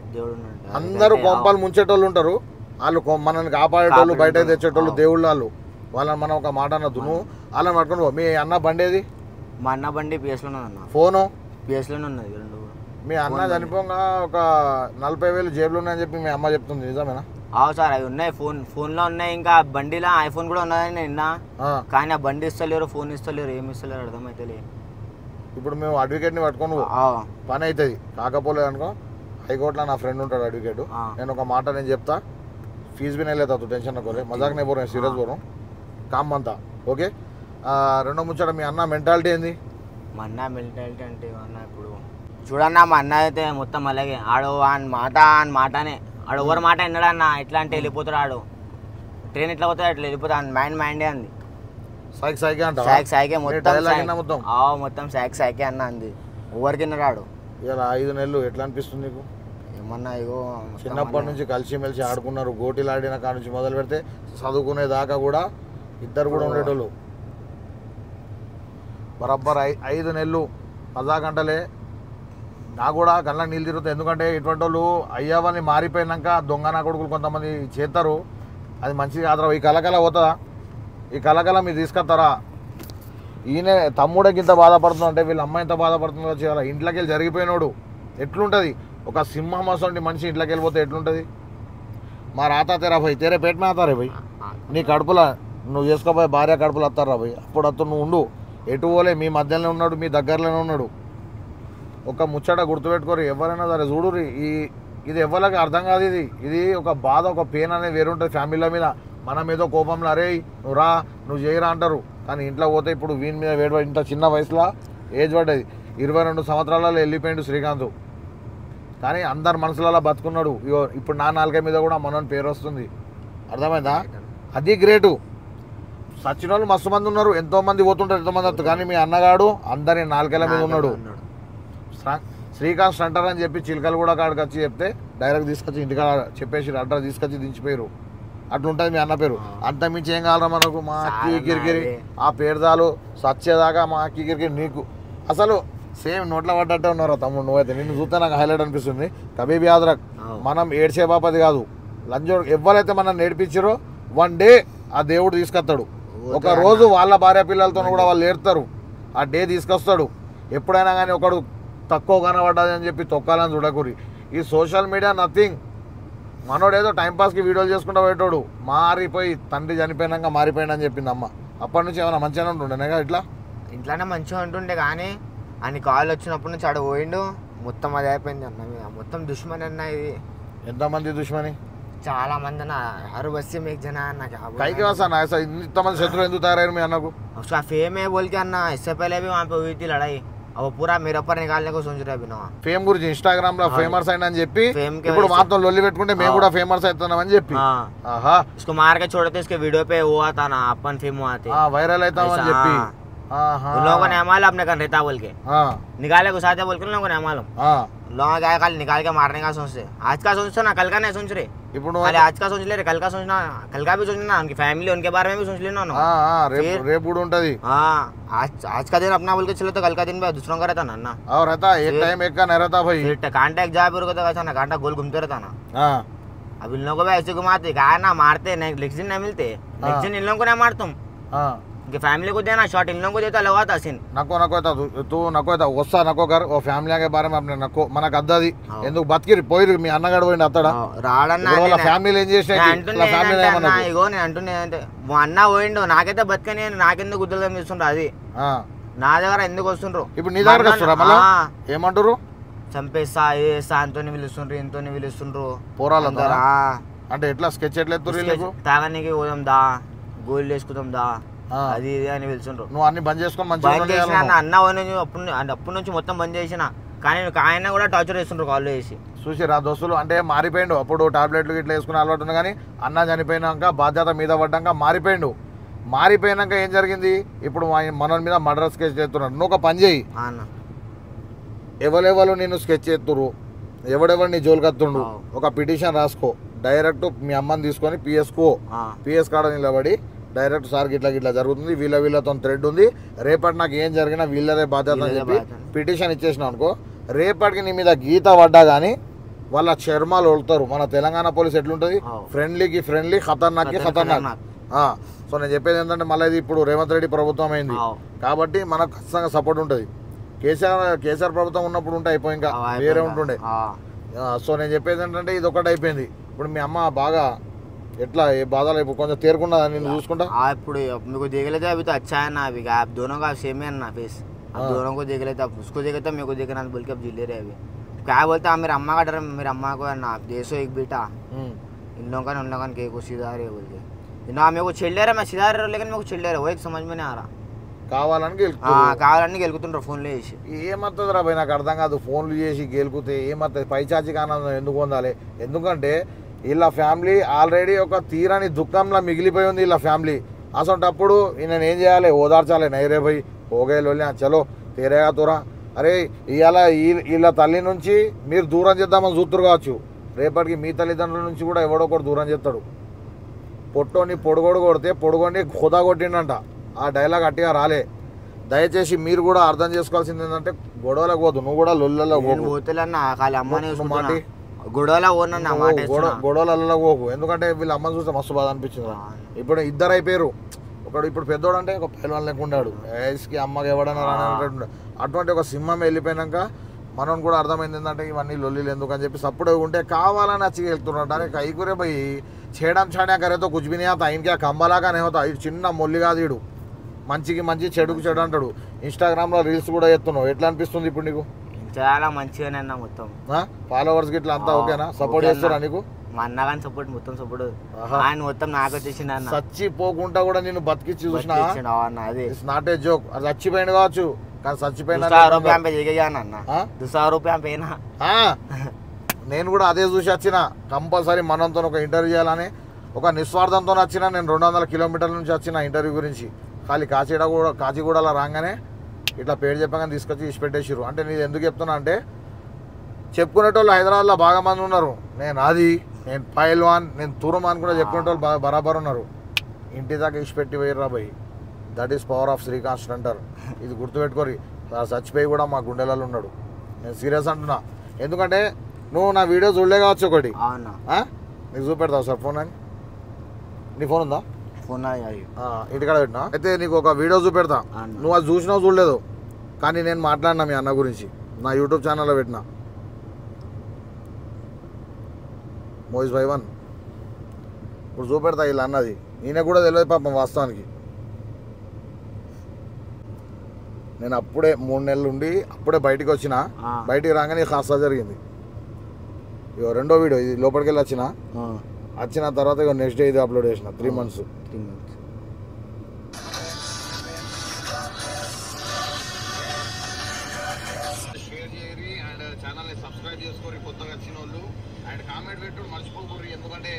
అందరూ కొంపలు ముంచేటోళ్ళు ఉంటారు. వాళ్ళు మనల్ని కాపాడేటోళ్ళు బయట తెచ్చేటోళ్ళు దేవుళ్ళు వాళ్ళు. వాళ్ళని మనం ఒక మాట అనొద్దు. నువ్వు వాళ్ళని పట్టుకుని మీ అన్న బండి ఏది? మా అన్న బండి పిఎస్లోనే అన్న. ఫోను పిఎస్లోనే ఉన్నది. మీ అన్న చనిపోగా ఒక 40,000 జేబులు ఉన్నాయని చెప్పి మీ అమ్మ చెప్తుంది, నిజమేనా? సార్ అవి ఉన్నాయి. ఫోన్లో ఉన్నాయి. ఇంకా బండిలో ఐఫోన్ కూడా ఉన్నదని నిన్న. కానీ ఆ బండి ఇస్తలేరు, ఫోన్ ఇస్తలేరు, ఏమి ఇస్తలేరు అర్థమైతే. ఇప్పుడు మేము అడ్వకేట్ని పట్టుకొని పని అవుతుంది. కాకపోలేదు అనుకో హైకోర్టులో నా ఫ్రెండ్ ఉంటాడు అడ్వకేట్. నేను ఒక మాట నేను చెప్తా. ఫీజు भी नहीं लेता तू टेंशन नको. मजाक नहीं बोल रहे सीरियस बोल रहा हूँ. काम बनता ఓకే. రెండో ముచ్చట మీ అన్న మెంటాలిటీ ఏంది? మా అన్న మెంటాలిటీ అంటే అన్న ఇప్పుడు చూడన్నా మా అన్న అయితే మొత్తం అలాగే. ఆడు మాటనే ఆడు ఎవరి మాట విన్నాడు అన్న. ఎట్లా అంటే వెళ్ళిపోతాడు ఆడు. ట్రైన్ ఎట్లా పోతాడు అట్లా వెళ్ళిపోతాడు. మైండే అంది. సాయికే మొత్తం సాయికే అన్న అంది. ఎవరికి రాడు. ఇలా 5 నెలలు ఎట్లా అనిపిస్తుంది నీకు? ఏమన్నా ఇగో చిన్నప్పటి నుంచి కలిసిమెలిసి ఆడుకున్నారు. గోటీలు ఆడిన కాడ నుంచి మొదలు పెడితే చదువుకునే దాకా కూడా ఇద్దరు కూడా ఉండేటోళ్ళు. బరాబర్ 5 నెలలు 10 గంటలే. నాకు కూడా కళ్ళ నీళ్ళు తిరుగుతాయి. ఎందుకంటే ఇటువంటి వాళ్ళు అయ్యవని మారిపోయినాక దొంగ నా కొడుకులు కొంతమంది చేస్తారు. అది మంచిది కాదురా. ఈ కలకల పోతుందా? ఈ కలకల మీరు తీసుకొస్తారా? ఈయన తమ్ముడికి ఇంత బాధపడుతుంది అంటే వీళ్ళ అమ్మాయి ఎంత బాధపడుతుందో చేయాలి. ఇంట్లోకి వెళ్ళి జరిగిపోయినాడు ఎట్లుంటుంది? ఒక సింహం అసలు మనిషి ఇంట్లోకి వెళ్ళిపోతే ఎట్లుంటుంది? మా రాతా తెరా భయ్ తెరే పేట మీద ఆతారే భయ్. నీ కడుపులో నువ్వు చేసుకోపోయి భార్య కడుపులో వస్తారా భయ్. అప్పుడు అతను నువ్వు ఉండు. ఎటు పోలే. మీ మధ్యలోనే ఉన్నాడు, మీ దగ్గరలోనే ఉన్నాడు. ఒక ముచ్చట గుర్తుపెట్టుకోరు ఎవరైనా సరే. చూడు ఇది ఎవరికి అర్థం కాదు. ఇది ఒక బాధ, ఒక పెయిన్ అనేది వేరుంటుంది ఫ్యామిలీల మీద. మనం ఏదో కోపంలో అరే నువ్వు రా నువ్వు చేయరా అంటారు. కానీ ఇంట్లో పోతే ఇప్పుడు వీని మీద వేడి ఇంత చిన్న వయసులో ఏజ్ పడ్డది. 22 సంవత్సరాలలో వెళ్ళిపోయిండు శ్రీకాంత్. కానీ అందరు మనసులలో బతుకున్నాడు. ఇప్పుడు నా నాలుక మీద కూడా మనోని పేరు వస్తుంది. అర్థమైందా? అది గ్రేటు. సచిన వాళ్ళు మస్తు మంది ఉన్నారు. ఎంతోమంది పోతుంటారు, ఎంతోమంది వస్తారు. కానీ మీ అన్నగాడు అందరి నాలుకల మీద ఉన్నాడు. శ్రీకాంత్ సెంటర్ అని చెప్పి చిలకలు కూడా కాడికి వచ్చి చెప్తే డైరెక్ట్ తీసుకొచ్చి ఇంటికాడ చెప్పేసి అడ్రస్ తీసుకొచ్చి దించిపోయారు. అట్లుంటుంది మీ అన్న పేరు. అంత మించి ఏం కావాలరా మనకు? మా అక్కి కిరికిరి ఆ పేరుదాలు సచ్చేదాకా మా అక్కి కిరికిరి నీకు అసలు సేమ్ నోట్ల పడ్డట్టే ఉన్నారా తమ్ముడు నువ్వైతే. నిన్ను చూస్తే నాకు హైలైట్ అనిపిస్తుంది. కబీబ్ యాద్రక్ మనం ఏడ్చే బాపది కాదు. లంజోడు ఎవరైతే మనం నేర్పించారో వన్ డే ఆ దేవుడు తీసుకొస్తాడు. ఒక రోజు వాళ్ళ భార్య పిల్లలతో కూడా వాళ్ళు ఏడుతారు. ఆ డే తీసుకొస్తాడు. ఎప్పుడైనా కానీ ఒకడు తక్కువ కనబడ్డది అని చెప్పి తొక్కాలని చూడకూరి. ఈ సోషల్ మీడియా నథింగ్. మనోడు ఏదో టైంపాస్కి వీడియోలు చేసుకుంటూ పోయేటోడు మారిపోయి తండ్రి చనిపోయినాక మారిపోయిందని చెప్పింది అమ్మ. అప్పటి నుంచి ఏమైనా మంచిగానే ఉంటుండేగా ఇట్లా ఇంట్లోనే మంచిగా ఉంటుండే కానీ అని కాల్ వచ్చినప్పటి నుంచి ఆడ పోయిండు మొత్తం అది అయిపోయింది అన్న మీద. మొత్తం దుష్మని అన్న ఇది. ఎంతమంది దుష్మని? చాలా మంది అన్న हर बस्ती में एक जना है कहीं के वासा ना ऐसा इंतमंदी शत्रु हिंदू तैयार में अन्ना को उसका फेम है बोल के अन्ना. इससे पहले भी वहाँ पे हुई थी लड़ाई. अब वो पूरा मेरे ऊपर निकालने को सोच रहे अभी ना. ఫేమ్ గురించి ఇన్‌స్టాగ్రామ్ లో ఫేమస్ అయినా అని చెప్పి ఫేమ్ కే ఇప్పుడు మాతో లొల్లి పెట్టుకుంటే మేము కూడా ఫేమస్ అవుతున్నాం అని చెప్పి ఆహా इसको मार के छोड़ते इसके वीडियो पे हुआ था ना अपन फेम हुआ थे. వైరల్ అవుతాం అని చెప్పి उन लोगों को नहीं मालूम अपने घर रहता बोल के निकाले घुसाते बोल के उन लोगों को नहीं मालूम. लोग आए खाली निकाल के मारने का सोचते. आज का सोचते ना कल का नहीं सोच रहे. खाली आज का सोच ले रहे. कल का सोचना कल का भी सोचना. उनकी फैमिली उनके बारे में भी सोच लेना ना. రేపు కూడా ఉంటది. आज का दिन अपना बोल के चलो तो कल का दिन भी दूसरों का रहता ना. और रहता एक टाइम एक का नहीं रहता भाई. कांटा एक जगह पे रुका था ना कांटा गोल घूमते रहता ना. अब इन लोगों को भी ऐसे घुमाते गाय ना मारते नेक्स्ट दिन नहीं मिलते. नेक्स्ट दिन इन लोगों को नहीं मार तुम. उनकी फैमिली को देना शॉट इन लोगों को देता लगा था सीन. नको नको तू नको వస్తా नको कर ఓ ఫ్యామిలీ के बारे में अपने नको మనకు అద్దది ఎందుకు బతికిరి పోయిరు మీ అన్నగాడు పోయిండు అత్తడా రాడన్నా వాళ్ళ ఫ్యామిలీ ఏం చేసినా ఫ్యామిలీ ఏమన్నా ఇగో నేను అంటున్నానంటే మా అన్న పోయిండు నాకైతే బతికని నాకెందుకు గుద్దలు కనిపిస్తుండ్రు అది నా దగ్గర ఎందుకు వస్తుండ్రు ఇప్పుడు నీ దగ్గరకు వస్తురా మళ్ళా ఏమంటారు చంపేస్తా ఏసా అంతోని పిలుస్తుండ్రు ఇంతోని పిలుస్తుండ్రు పోరాలందరా అంటే ఎట్లా స్కెచ్ ఎట్లా ఎత్తురు నీకు తాగనికి పోదాం దా గోల్డ్ వేసుకుందాం దా అది ఇది అని పిలుచుండ్రు. నువ్వు అన్ని బంద్ చేసుకొని బంద్ చేసిన అన్న అప్పటి నుంచి మొత్తం బంద్ చేసిన కానీ ఆయన కూడా టార్చర్ చేస్తుండ్రు కాల్ చేసి చూసిరా దోస్తులు. అంటే మారిపోయిండు. అప్పుడు టాబ్లెట్లు ఇట్లా వేసుకుని అలవాటు ఉంది కానీ అన్న చనిపోయినాక బాధ్యత మీద పడ్డాక మారిపోయిండు. మారిపోయినాక ఏం జరిగింది ఇప్పుడు మన మీద మర్డర్ స్కెచ్ చేస్తున్నారు. నువ్వు ఒక పని చేయి ఎవరెవరు నేను స్కెచ్ చేస్తురు ఎవడెవరు నీ జోలికత్తుండు ఒక పిటిషన్ రాసుకో డైరెక్ట్ మీ అమ్మని తీసుకొని పిఎస్ కాడ నిలబడి డైరెక్ట్ సార్ గిట్లా గిట్లా జరుగుతుంది వీళ్ళతో థ్రెడ్ ఉంది రేపటి నాకు ఏం జరిగినా వీళ్ళదే బాధ్యత అని చెప్పి పిటిషన్ ఇచ్చేసినావు అనుకో రేపటికి నీ మీద గీత పడ్డా కానీ వాళ్ళ చర్మాలు వదులుతారు. మన తెలంగాణ పోలీస్ ఎట్లుంటుంది ఫ్రెండ్లీకి ఫ్రెండ్లీ ఖతర్నాక్కి ఖతర్నాక్. సో నేను చెప్పేది ఏంటంటే మళ్ళీ ఇది ఇప్పుడు రేవంత్ రెడ్డి ప్రభుత్వం అయింది కాబట్టి మనకు ఖచ్చితంగా సపోర్ట్ ఉంటుంది. కేసీఆర్ ప్రభుత్వం ఉన్నప్పుడు ఉంటే అయిపోయి ఇంకా వేరే ఉంటుండే. సో నేను చెప్పేది ఏంటంటే ఇది ఒకటి అయిపోయింది. ఇప్పుడు మీ అమ్మ బాగా ఎట్లా ఏ బాధలు ఇప్పుడు కొంచెం తేరుకున్నా నేను చూసుకుంటా. ఇప్పుడు మీకు దిగలేదా అవి अच्छा है ना अभी आप दोनों का सेम है ना फेस. आप दोनों को देख लेते उसको देखे तो मेरे को देखना बोल के अब जी ले रहे अभी क्या बोलते हैं. मेरे अम्मा का डर मेरे अम्मा को है ना आप देशो एक बेटा इन लोगों का उन लोगों के को सीधा रहे बोल के ना मेरे को छेड़ ले रहा मैं सीधा रहा लेकिन मेरे को छेड़ ले रहा वो एक समझ में नहीं आ रहा. కావాలని గెలుకుతుంటారు ఫోన్లు చేసి. ఏమవుతుంది రా భయ్ నాకు అర్థం కాదు. ఫోన్లు చేసి గెలుకుతే ఏమవుతుంది పైచాచికి ఆనందం ఎందుకు పొందాలి? ఎందుకంటే వీళ్ళ ఫ్యామిలీ ఆల్రెడీ ఒక తీరని దుఃఖంలో మిగిలిపోయి ఉంది వీళ్ళ ఫ్యామిలీ. అసలు నేను ఏం చేయాలి ఓదార్చాలి నైరే భయ్ పోగేలోలే చలో తీరేగా తూరా అరే ఇవాళ వీళ్ళ తల్లి నుంచి మీరు దూరం చేద్దామని చూతురు కావచ్చు రేపటికి మీ తల్లిదండ్రుల నుంచి కూడా ఎవడో ఒకటి దూరం చేస్తాడు. పొట్టోని పొడుగోడు కొడితే పొడుగోని ఖుదా కొట్టిండంట. ఆ డైలాగ్ గట్టిగా రాలే. దయచేసి మీరు కూడా అర్థం చేసుకోవాల్సింది ఏంటంటే గొడవలకు పోదు నువ్వు కూడా లొల్లలో గొడవలలో పోకు. ఎందుకంటే వీళ్ళ అమ్మని చూస్తే మస్తు బాధ అనిపించింది. ఇప్పుడు ఇద్దరు అయిపోయారు. ఒకడు ఇప్పుడు పెద్దోడు అంటే ఒక పైలవాన్ లెక్క ఉన్నాడు ఏజ్కి అమ్మకి ఎవడన్నా రానట్టు. అటువంటి ఒక సింహం వెళ్ళిపోయినాక మనం కూడా అర్థమైంది ఏంటంటే ఇవన్నీ లొల్లీలు ఎందుకు అని చెప్పి సప్పుడు ఉంటే కావాలని వచ్చి వెళ్తున్నాడు. అరే కైకురే పోయి చేయడం చాడా కరేతో కుజ్బిని అవుతా ఇంకే కంబలాగా నేహోతా. ఇది చిన్న మొల్లి కాదు వీడు మంచికి మంచి చెడుకు చెడు అంటాడు. ఇన్స్టాగ్రామ్లో రీల్స్ కూడా చేస్తున్నావు ఎట్లా అనిపిస్తుంది ఇప్పుడు నీకు? చాలా మంచిగానే అన్న మొత్తం ఫాలోవర్స్ గిట్లా అంతా ఓకేనా సపోర్ట్ చేస్తారా నీకు? మా అన్న కానీ సపోర్ట్ మొత్తం సపోర్ట్ ఆయన మొత్తం నాకు వచ్చేసింది అన్న. చచ్చిపోకుండా కూడా నేను బతికిచ్చి చూసినా ఇట్స్ నాట్ ఏ జోక్. అది చచ్చిపోయింది కావచ్చు కానీ చచ్చిపోయినా నేను కూడా అదే చూసి వచ్చిన. కంపల్సరీ మనంతో ఒక ఇంటర్వ్యూ చేయాలని ఒక నిస్వార్థంతో వచ్చిన. నేను 200 కిలోమీటర్ల నుంచి వచ్చిన ఇంటర్వ్యూ గురించి. ఖాళీ కాచిగూడలో రాగానే ఇట్లా పేరు చెప్పగానే తీసుకొచ్చి ఇచ్చిపెట్టేసిరు. అంటే నేను ఎందుకు చెప్తున్నా అంటే చెప్పుకునేటోళ్ళు హైదరాబాద్లో బాగా మంది ఉన్నారు. నేను పైల్వాన్, నేను తురుమాన్ కూడా చెప్పుకునేటోళ్ళు బాగా బరాబర్ ఉన్నారు. ఇంటి దాకా ఇచ్చిపెట్టి పోయిర్రా భయ్. That is power of Srikanth stunter. ఇది గుర్తుపెట్టుకోరి. చచ్చిపోయి కూడా మా గుండెలలో ఉన్నాడు. నేను సీరియస్ అంటున్నా. ఎందుకంటే నువ్వు నా వీడియో చూడలే కావచ్చు. ఒకటి నీకు చూపెడతావు సార్ ఫోన్ అని. నీ ఫోన్ ఉందా? ఫోన్ ఇంటికాడ పెట్టినా. అయితే నీకు ఒక వీడియో చూపెడతా. నువ్వు అది చూసినావు చూడలేదు, కానీ నేను మాట్లాడినా మీ అన్న గురించి. నా యూట్యూబ్ ఛానల్లో పెట్టినా. మోయిస్ భాయ్ వన్ ఇప్పుడు చూపెడతా ఇలా అన్నది. ఈయన కూడా తెలియదు పాపం వాస్తవానికి. నేను అప్పుడే 3 నెలలు ఉండి అప్పుడే బయటికి వచ్చిన. బయటికి రాగానే ఖాసా జరిగింది. ఇగో రెండో వీడియో ఇది. లోపలికి వెళ్ళి వచ్చిన తర్వాత ఇక నెక్స్ట్ డే ఇది అప్లోడ్ చేసిన. 3 months. షేర్ చేయరి అండ్ ఛానల్ని సబ్స్క్రైబ్ చేసుకోరి కొత్తగా వచ్చిన వాళ్ళు. అండ్ కామెంట్ పెట్టుడు మర్చిపోకూరి. ఎందుకంటే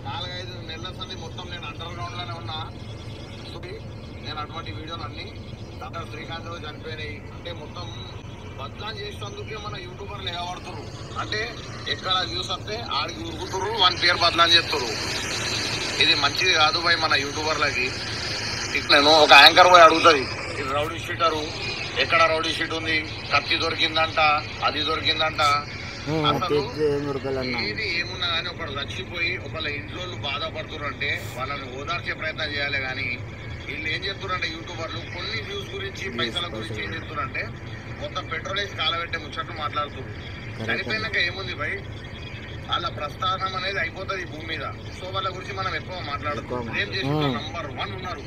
4-5 నెలల సంది మొత్తం నేను అండర్ గ్రౌండ్లోనే ఉన్నా. నేను అటువంటి వీడియోలు అన్నీ డాక్టర్ శ్రీకాంత్ చనిపోయినాయి అంటే మొత్తం బద్నాం చేసినందుకే మన యూట్యూబర్లు ఏవాడుతురు. అంటే ఎక్కడ వ్యూస్ వస్తే ఆడికి ఉరుకుతురు, వాని పేరు బద్నాం చేస్తురు. ఇది మంచిది కాదు భయ్ మన యూట్యూబర్లకి. నేను ఒక యాంకర్ పోయి అడుగుతుంది, ఇది రౌడీ షీటరు, ఎక్కడ రౌడీ షీట్ ఉంది, కత్తి దొరికిందంట, అది దొరికిందంట. ఇది ఏమున్నా కానీ ఒకడు చచ్చిపోయి ఒకళ్ళ ఇంట్లో బాధపడుతున్నారు అంటే వాళ్ళని ఓదార్చే ప్రయత్నం చేయాలి. కానీ వీళ్ళు ఏం చెప్తున్నారంటే యూట్యూబర్లు కొన్ని వ్యూస్ గురించి పైసల గురించి ఏం చెప్తున్నారంటే మొత్తం పెట్రోల్ వేసి కాలబెట్టే ముచ్చట్లు మాట్లాడుతున్నారు. చనిపోయినాక ఏముంది భయ్, వాళ్ళ ప్రస్థానం అనేది అయిపోతుంది ఈ భూమి మీద. సో వాళ్ళ గురించి మనం ఎక్కువ మాట్లాడుతున్నాం. ఏం చేసి నంబర్ 1 ఉన్నారు.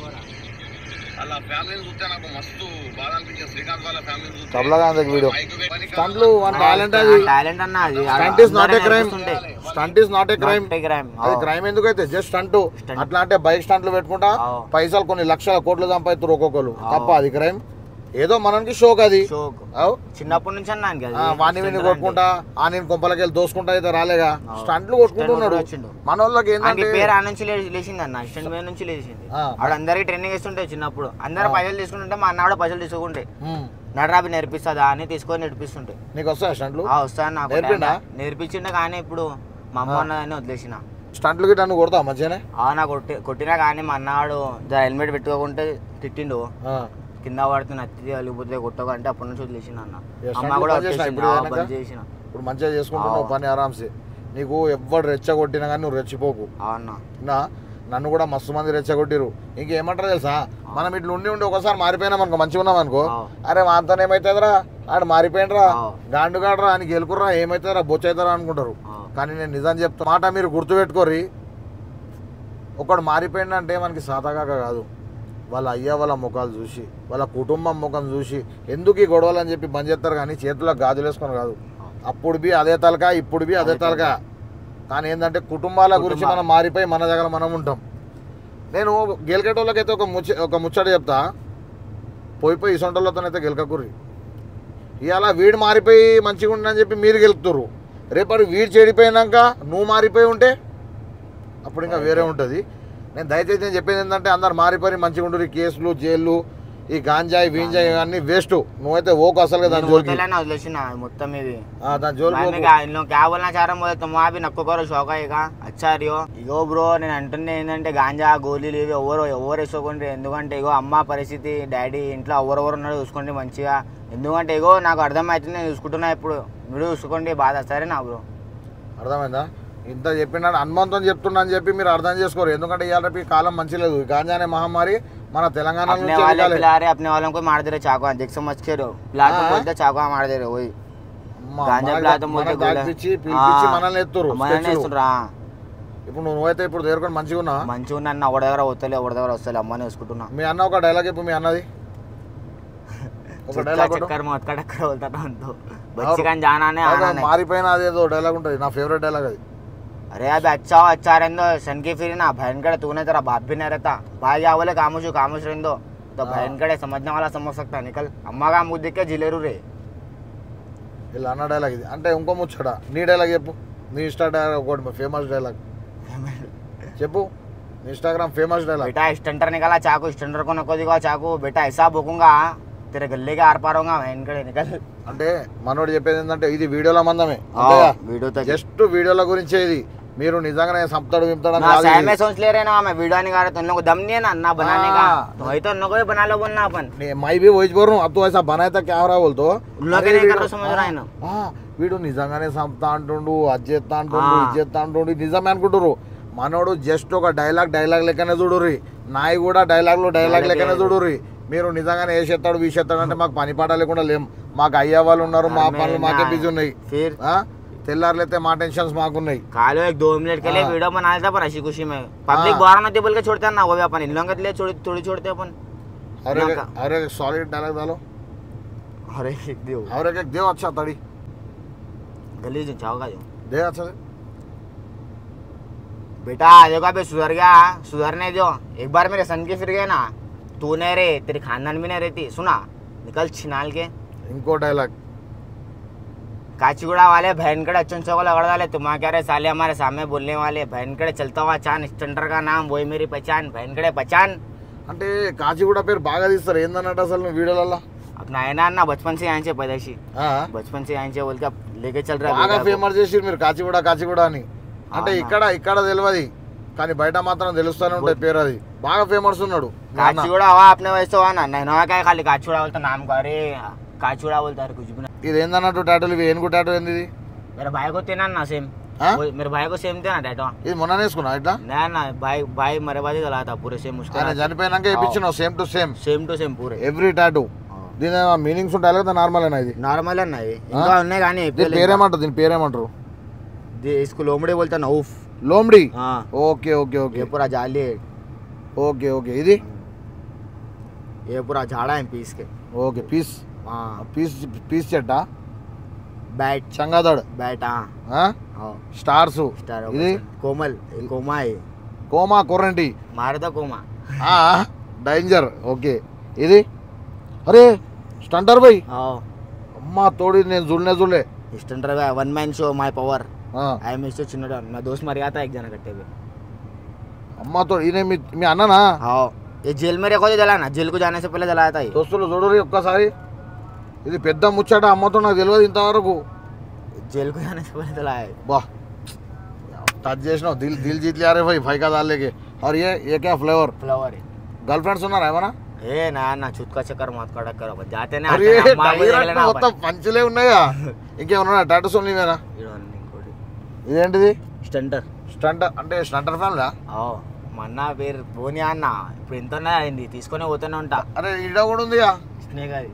వాళ్ళ ఫ్యామిలీని చూస్తే నాకు మస్తు బాధ అనిపించింది. శ్రీకాంత్ వాళ్ళ ఫ్యామిలీని చూస్తే క్రైమ్ ఎందుకైతే జస్ట్ స్టంట్. అట్లా అంటే బైక్ స్టంట్లు పెట్టుకుంటా పైసలు కొన్ని లక్షల కోట్లు సంపాదిస్తారు ఒక్కొక్కరు. తప్ప అది క్రైమ్? ఏదో మనకి షోక్. అది చిన్నప్పటి నుంచి వాణి విని కొట్టుకుంటా నేను కొంపలకి వెళ్ళి దోసుకుంటా అయితే రాలేగా స్టంట్లు కొట్టుకుంటున్నాడు. మన వాళ్ళకి ఏంటంటే పేరు ఆ నుంచి లేచింది అన్న. స్టంట్ మీద నుంచి లేచింది. ఆవిడ అందరికి ట్రైనింగ్ ఇస్తుంటే చిన్నప్పుడు అందరు పైసలు తీసుకుంటుంటే మా అన్న కూడా పైసలు తీసుకుంటే నడరాబి నేర్పిస్తుందా అని తీసుకొని నేర్పిస్తుంటే. నీకు వస్తాయా స్టంట్లు? వస్తాను నాకు నేర్పించిండే. కానీ ఇప్పుడు మా అమ్మ అన్నదాన్ని వదిలేసిన. స్టంట్లు గిట్ట నువ్వు కొడతావు మంచిగానే? నాకు కొట్టినా కానీ మా అన్నవాడు హెల్మెట్ పెట్టుకోకుంటే తిట్టిండు. కింద పడితే నచ్చి అలిగిపోతే కొట్టకంటే అప్పటి నుంచి వదిలేసిన అన్న. అమ్మ కూడా చేసిన. ఇప్పుడు మంచిగా చేసుకుంటున్నావు పని ఆరామ్సే. నీకు ఎవ్వడు రెచ్చగొట్టినా కానీ నువ్వు రెచ్చిపోకు అన్న. నన్ను కూడా మస్తు మంది రెచ్చగొట్టిరు. ఇంకేమంటారు తెలుసా, మనం ఇట్లా ఉండి ఒకసారి మారిపోయినాం అనుకో, మంచిగా ఉన్నాం అనుకో, అరే వాంతో ఏమవుతుందిరా, ఆడు మారిపోయినరా, గాండుగాడరా అని గెలుకుర్రా, ఏమవుతుందిరా బొచ్చవుతారా అనుకుంటారు. కానీ నేను నిజం చెప్తా మాట మీరు గుర్తుపెట్టుకోరి. ఒకడు మారిపోయిందంటే మనకి సాతాగాక కాదు, వాళ్ళ అయ్య వాళ్ళ ముఖాలు చూసి, వాళ్ళ కుటుంబం ముఖం చూసి ఎందుకు ఈ గొడవలు అని చెప్పి బంద్ చేస్తారు. కానీ చేతుల్లో గాజులు వేసుకొని కాదు. అప్పుడు బి అదే తలక, ఇప్పుడు బి అదే తలక. కానీ ఏంటంటే కుటుంబాల గురించి మనం మారిపోయి మన దగ్గర మనం ఉంటాం. నేను గెలికేటోళ్ళకైతే ఒక ముచ్చట చెప్తా, పోయి ఇసొంటోళ్ళతోనైతే గెలకకుర్రి. ఇవాళ వీడు మారిపోయి మంచిగా ఉండని చెప్పి మీరు గెలుపుతుర్రు. రేపటి వీడు చెడిపోయినాక నువ్వు మారిపోయి ఉంటే అప్పుడు ఇంకా వేరే ఉంటుంది. నేను దయచేసి నేను చెప్పేది ఏంటంటే అందరు మారిపోయి మంచిగా ఉండరు. ఈ కేసులు, జైళ్ళు, ఈ గాంజాయి వీంజాయి అన్ని వేస్ట్. నువ్వుైతే ఓకు అసలు దాని జోలికి మొత్తం ఇది దాని జోలికి ఇగో బ్రో నేను అంటుంది ఏంటంటే గాంజా గోళీలు ఇవి ఎవరు వేసుకోండి. ఎందుకంటే ఇగో అమ్మ పరిస్థితి, డాడీ ఇంట్లో ఎవరెవరు ఉన్నారో చూసుకోండి మంచిగా. ఎందుకంటే ఇగో నాకు అర్థమవుతుంది, నేను చూసుకుంటున్నా. ఇప్పుడు మీరు చూసుకోండి బాధ. సరేనా బ్రో? అర్థమైందా? ఇంత చెప్పినాడు హనుమంతం చెప్తున్నా అని చెప్పి మీరు అర్థం చేసుకోరు. ఎందుకంటే ఇవాళ కాలం మంచి లేదు. గాంజా అనే మహమ్మారి మన తెలంగాణ अपने वालों को मार दे रहे चाकू, देख समझ के रहो प्लाट बोलते चाकू मार दे रहे वही गांजा प्लाट మనల్ని ఎత్తురు. ఇప్పుడు నువ్వైతే ఇప్పుడు దగ్గర మంచిగా ఉన్నా అన్న. ఒకటి దగ్గర వస్తలే, ఒకటి దగ్గర వస్తలే, అమ్మని వేసుకుంటున్నా. మీ అన్న ఒక డైలాగ్ చెప్పు. మీ అన్నది ఒక డైలాగ్ మారిపోయిన అదేదో డైలాగ్ ఉంటుంది, నా ఫేవరెట్ డైలాగ్ అది. अरे अब अच्छा रहने दो, सन की फिर ना बहन कड़े तूने तेरा बाप भी नहीं रहता, भाई क्या बोले खामोश रहने दो, तो बहन कड़े समझने वाला समझ सकता है. निकल अम्मा का मुँह देख के जिलेरू रे. ఇలా అన్న డైలాగ్ ఇది. అంటే ఇంకో ముచ్చట నీ డైలాగ్ చెప్పు. నీ ఇన్స్టా డైలాగ్ ఒకటి ఫేమస్ డైలాగ్ చెప్పు. Instagram famous dialogue. बेटा स्टंटर निकाला चाकू, स्टंटर को नको दिखाओ चाकू, बेटा ऐसा भोकूंगा तेरे गले के आर पार होगा बहन कड़े निकल అంటే మనోడు చెప్పేది ఏంటంటే ఇది వీడియోల మందమే वीडियो तक జస్ట్ వీడియోల గురించే ఇది మీరు నిజంగానే సంపుతాడు వింపుతాడు ना सही में सोच ले रहे ना मैं वीडियो नहीं कर रहा, तुम लोग को दम नहीं है ना ना बनाने का, तो वही तो उन लोगों को बना लो बोलना अपन, मैं भी वही बोल रहा हूँ अब तो ऐसा बनाया था क्या हो रहा बोल तो उन लोग नहीं कर रहा समझ रहा है ना। వీడు నిజంగానే సంపుతా అంటుండు అది చేస్తా అంటుండు ఇది చేస్తా అంటుండు నిజమే అనుకుంటారు. మనోడు జస్ట్ ఒక డైలాగ్ లెక్కనే చూడుర్రి, నాయి కూడా డైలాగ్ లెక్కనే చూడుర్రి. మీరు నిజంగానే వేసేస్తాడు వీసేస్తాడు అంటే మాకు పని పాట లేకుండా లేం, మాకు అయ్యే వాళ్ళు ఉన్నారు, మా పనులు మాకే బిజీ ఉన్నాయి. తెల్లారులైతే మా టెన్షన్స్ మాకున్నాయి. खालो एक 2 मिनट के लिए वीडियो बना लेता पर हंसी खुशी में, पब्लिक बाहर नहीं बोल के छोड़ते हैं ना, वो भी अपन इन लोगों के लिए थोड़ी छोड़ते हैं अपन। अरे सॉलिड डायलॉग डालो, अरे देव और एक देव अच्छा तड़ी गली से जाओगा जो दे अच्छा दे बेटा देखो अभी सुधर गया, सुधरने दो, एक बार मेरे सन के फिर गए ना, तू नहीं रहे तेरी खानदान भी नहीं रहती, सुना निकल छिनाल के। इंको डायलॉग काचीगुड़ा वाले बहन कड़े अच्छन को लगड़ डाले, तुम क्या रहे साले हमारे सामने बोलने वाले, बहन कड़े चलता हुआ चांद स्टंटर का नाम वही मेरी पहचान, बहन कड़े पहचान। అంటే కాచిగూడ పేరు బాగా తీస్తారు ఏందన్నట్టు అసలు నువ్వు వీడియోలలో अपना है ना बचपन से यहाँ से पैदाइशी, बचपन से यहाँ से बोल के लेके चल रहा బాగా ఫేమస్ చేసిరు మీరు కాచిగూడ అని. అంటే ఇక్కడ తెలియదు కానీ బయట మాత్రం తెలుస్తూనే ఉంటుంది పేరు, అది బాగా ఫేమస్ ఉన్నాడు. काचीगुड़ा हवा अपने वैसे हुआ ना, नहीं ना क्या खाली काचीगुड़ा बोलता नाम का, अरे काचीगुड़ा बोलता है कुछ भी ना। ఇది ఏందన్నట్టు టాటూలు ఇవి ఏనుగు టాటూ ఏంది ఇది? मेरे भाई को तेना ना सेम, मेरे भाई को सेम थे ना टैटो, ఇది మొన్న వేసుకున్నా ఇట్లా ना ना भाई मेरे बाजी चला था पूरे सेम उसका, ఆయన చనిపోయినాక వేయించినావు సేమ్ టు సేమ్ पूरे ఎవ్రీ టాటూ. దీని మీనింగ్స్ ఉంటాయి కదా నార్మల్ అయినా ఇది नॉर्मल है ना ये, इनका ఉన్నాయి కానీ దీని పేరేమంటారు इसको लोमड़ी बोलता ना उफ లోమ్డి. हाँ ఓకే ఓకే ఓకే ये पूरा जाली है, ఓకే ఓకే ఇది ये पूरा झाड़ा है पीस के, ఓకే పీస్ हाँ పీస్ చెట్టా बैट చంగాదడ్ बैट हाँ స్టార్స్ स्टार ఇది कोमल कोमा है, కోమా కొరంటి मारे तो कोमा డేంజర్. ఓకే ఇది అరే స్టంటర్ బై हाँ అమ్మా తోడి నేను చూడలే स्टंटर का 1 man show my power I am mister Chinnada, मैं दोस्त मर गया था एक जना कट्टे पे, అమ్మా తోడు ఈయన మీ అన్ననా? हाँ ये जेल में रेखो जला ना, जेल को जाने से पहले जलाया था ये, దోస్తులు చూడరు ఒక్కసారి, ఇది పెద్ద ముచ్చట అమ్మతో నాకు తెలియదు ఇంతవరకు. जेल को जाने से पहले जलाया है। वाह टच చేసినావు, दिल जीत लिया रे भाई का डाल लेके. और ये क्या फ्लेवर फ्लावर है गर्लफ्रेंड्स ఉన్నారా ఏమన్నా? ఏ నా छुत का चक्कर मत कड़ा करो जाते ना అరే డైరెక్ట్ మొత్తం పంచులే ఉన్నాయా? ఇంకేమన్నా టాటూస్ ఉన్నాయినా? ఇదేంటిది? స్టంటర్ అంటే స్టంటర్ ఫ్యామిలీ? మొన్న పేరు పోనీ అన్న ఇప్పుడు ఎంతనే అయింది తీసుకొని పోతూనే ఉంటా. అరే ఈడ కూడా ఉందిగా స్నేక్, అది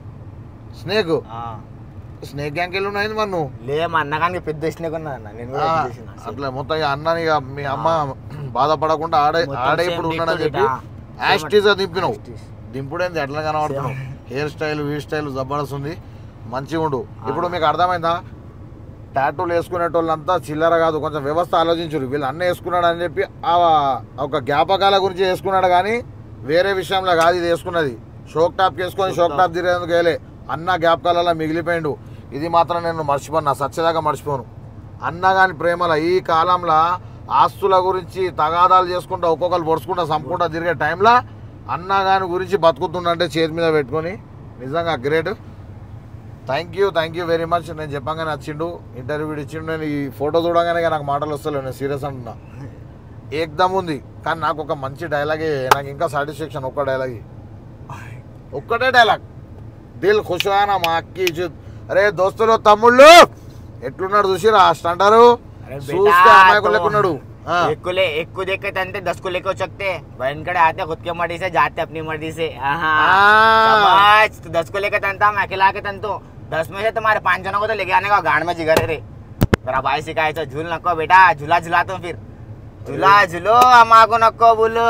స్నేక్ గ్యాంగ్ వెళ్ళి ఉన్నాయి మరి నువ్వు? లే మా అన్న కానీ పెద్ద స్నేక్ ఉన్నా అన్న, నేను కూడా అట్లా మొత్తం అన్నని మీ అమ్మ బాధపడకుండా ఆడే ఇప్పుడు ఉన్నాడని చెప్పి యాస్టీస్ దింపినావు. దింపుడేంది ఎట్లా కనబడుతున్నావు, హెయిర్ స్టైల్ జబర్దస్త్ ఉంది, మంచిగా ఉండు. ఇప్పుడు మీకు అర్థమైందా? టాటూలు వేసుకునేటోళ్ళంతా చిల్లర కాదు, కొంచెం వ్యవస్థ ఆలోచించరు. వీళ్ళు అన్న వేసుకున్నాడు అని చెప్పి ఒక జ్ఞాపకాల గురించి వేసుకున్నాడు కానీ వేరే విషయంలో కాదు ఇది వేసుకున్నది. షోక్ టాప్ వేసుకొని షోక్ టాప్ తిరిగేందుకు వేలే, అన్న జ్ఞాపకాలలో మిగిలిపోయిండు. ఇది మాత్రం నేను మర్చిపోను, నా సత్యదాకా మర్చిపోను. అన్న కానీ ప్రేమలో ఈ కాలంలో ఆస్తుల గురించి తగాదాలు చేసుకుంటా ఒక్కొక్కరు పొడుచుకుంటా సంపుకుంటా తిరిగే టైంలో అన్న గాని గురించి బతుకుతుండంటే చేతి మీద పెట్టుకొని నిజంగా great. Thank you very much. నేను చెప్పగానే వచ్చిండు, ఇంటర్వ్యూ ఇచ్చిండు. నేను ఈ ఫోటో చూడగానే నాకు మాటలు వస్తలేవు, నేను సీరియస్ అంటున్నా. ఏకదమ్ ఉంది కానీ నాకు ఒక మంచి డైలాగే, నాకు ఇంకా సాటిస్ఫాక్షన్. ఒక్కటే డైలాగ్, దిల్ ఖుషానా మా అక్కి ఇజ్జత్. అరే దోస్తులు తమ్ముళ్ళు ఎట్లున్నాడు చూసిరా స్టంటరు, చూస్తే అమాయకులు లెక్కున్నాడు. एक को देखे तंते 10 को लेके हो सकते, बहन कड़े आते खुद की मर्जी से, जाते अपनी मर्जी से। तो 10 को लेके तंता मैं अकेला के तंतु 10 में से तुम्हारे 5 जनों को तो लेके आने का गांड में जिगर रे। मेरा भाई सिखाए तो झूल नको बेटा, झूला झूलाता हूँ फिर झूला झूलो, अम्मा को नको बोलो।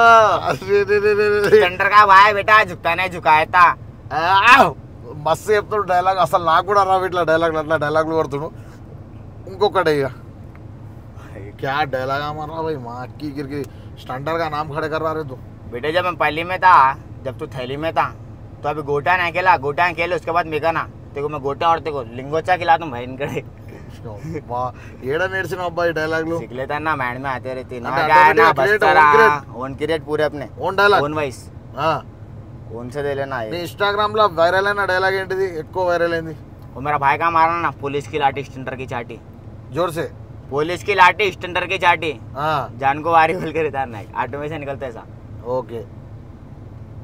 सेंटर का भाई बेटा झुकता नहीं झुकाया था. మస్తు చెప్తాడు డైలాగ్. అసలు నాకు కూడా రావు ఇట్లా డైలాగ్లు, అట్లా డైలాగ్లు పడుతుడు. ఇంకొకటి ఇక क्या डायलॉग हमारा भाई, माँ की गिरगी स्टंटर का नाम खड़े कर रहा है तू. बेटे जब मैं पहली में था, जब तू थैली में था तो अभी गोटा नहीं खेला, गोटा खेले उसके बाद मेगा ना तेको मैं गोटा और तेको लिंगोचा खिला तुम बहन करे. ఏడా నేర్చిన అబ్బాయి డైలాగ్లు सीख लेता ना, मैंड में आते रहते ना, అంటే क्या है ना automatic बस create, तेरा own create. ओन क्रिएट पूरे अपने ఓన్ డైలాగ్ ओन वाइस कौन से दे लेना నీ ये ఇన్స్టాగ్రామ్ లో వైరల్ అయిన డైలాగ్ ఏంటిది ఎక్కువ వైరల్ అయింది वो मेरा भाई का मारा ना पुलिस की लाठी स्टंटर की चाटी జోర్సే पुलिस की लाठी स्टंटर की चाटी ఆ जान को वारी बोल के रहता है ऑटो में से निकलता है ऐसा ఓకే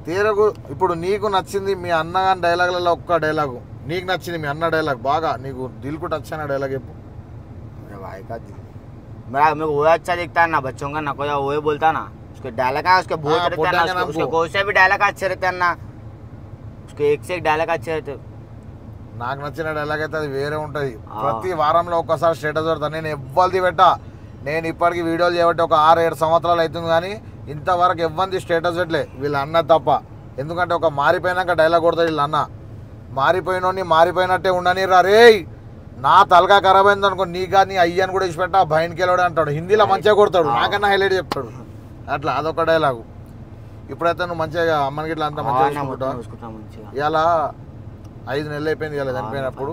తీరకు ఇప్పుడు నీకు నచ్చింది మీ అన్న గారి డైలాగులలో ఒక్క డైలాగు నీకు నచ్చింది మీ అన్న డైలాగ్ బాగా నీకు దిల్ కు టచ్ అయిన డైలాగ్ చెప్పు मेरे भाई का मेरे को वो अच्छा दिखता है ना बच्चों का ना कोई वो बोलता ना उसके डायलॉग है उसके बहुत हाँ, रहते हैं पोटा ना का नाम उसके को। कोई से भी डायलॉग अच्छे रहते हैं ना उसके एक से एक डायलॉग अच्छे रहते నాకు నచ్చిన డైలాగ్ అయితే అది వేరే ఉంటుంది ఆ. ప్రతి వారంలో ఒక్కసారి స్టేటస్ పెడతాను నేను ఎవ్వరిది పెట్టా నేను ఇప్పటికి వీడియోలు చేయబట్టి ఒక 6-7 సంవత్సరాలు అవుతుంది కానీ ఇంతవరకు ఎవ్వరిది స్టేటస్ పెట్టలే వీళ్ళ అన్న తప్ప ఎందుకంటే ఒక మారిపోయినాక డైలాగ్ కొడతాడు వీళ్ళ అన్న మారిపోయినోని మారిపోయినట్టే ఉండని రా రే నా తలగా ఖరాబ్ అయింది అనుకో నీగా నీ అయ్యని కూడా ఇచ్చిపెట్టా భయన్కి వెళ్ళాడు అంటాడు హిందీలో మంచిగా కొడతాడు నాకన్నా హైలైట్ చెప్తాడు అట్లా అదొక డైలాగు ఇప్పుడైతే నువ్వు మంచిగా అమ్మని గిట్లా అంతా మంచిగా చూసుకుంటావు ఇలా 5 నెలలు అయిపోయింది ఇలా చనిపోయినప్పుడు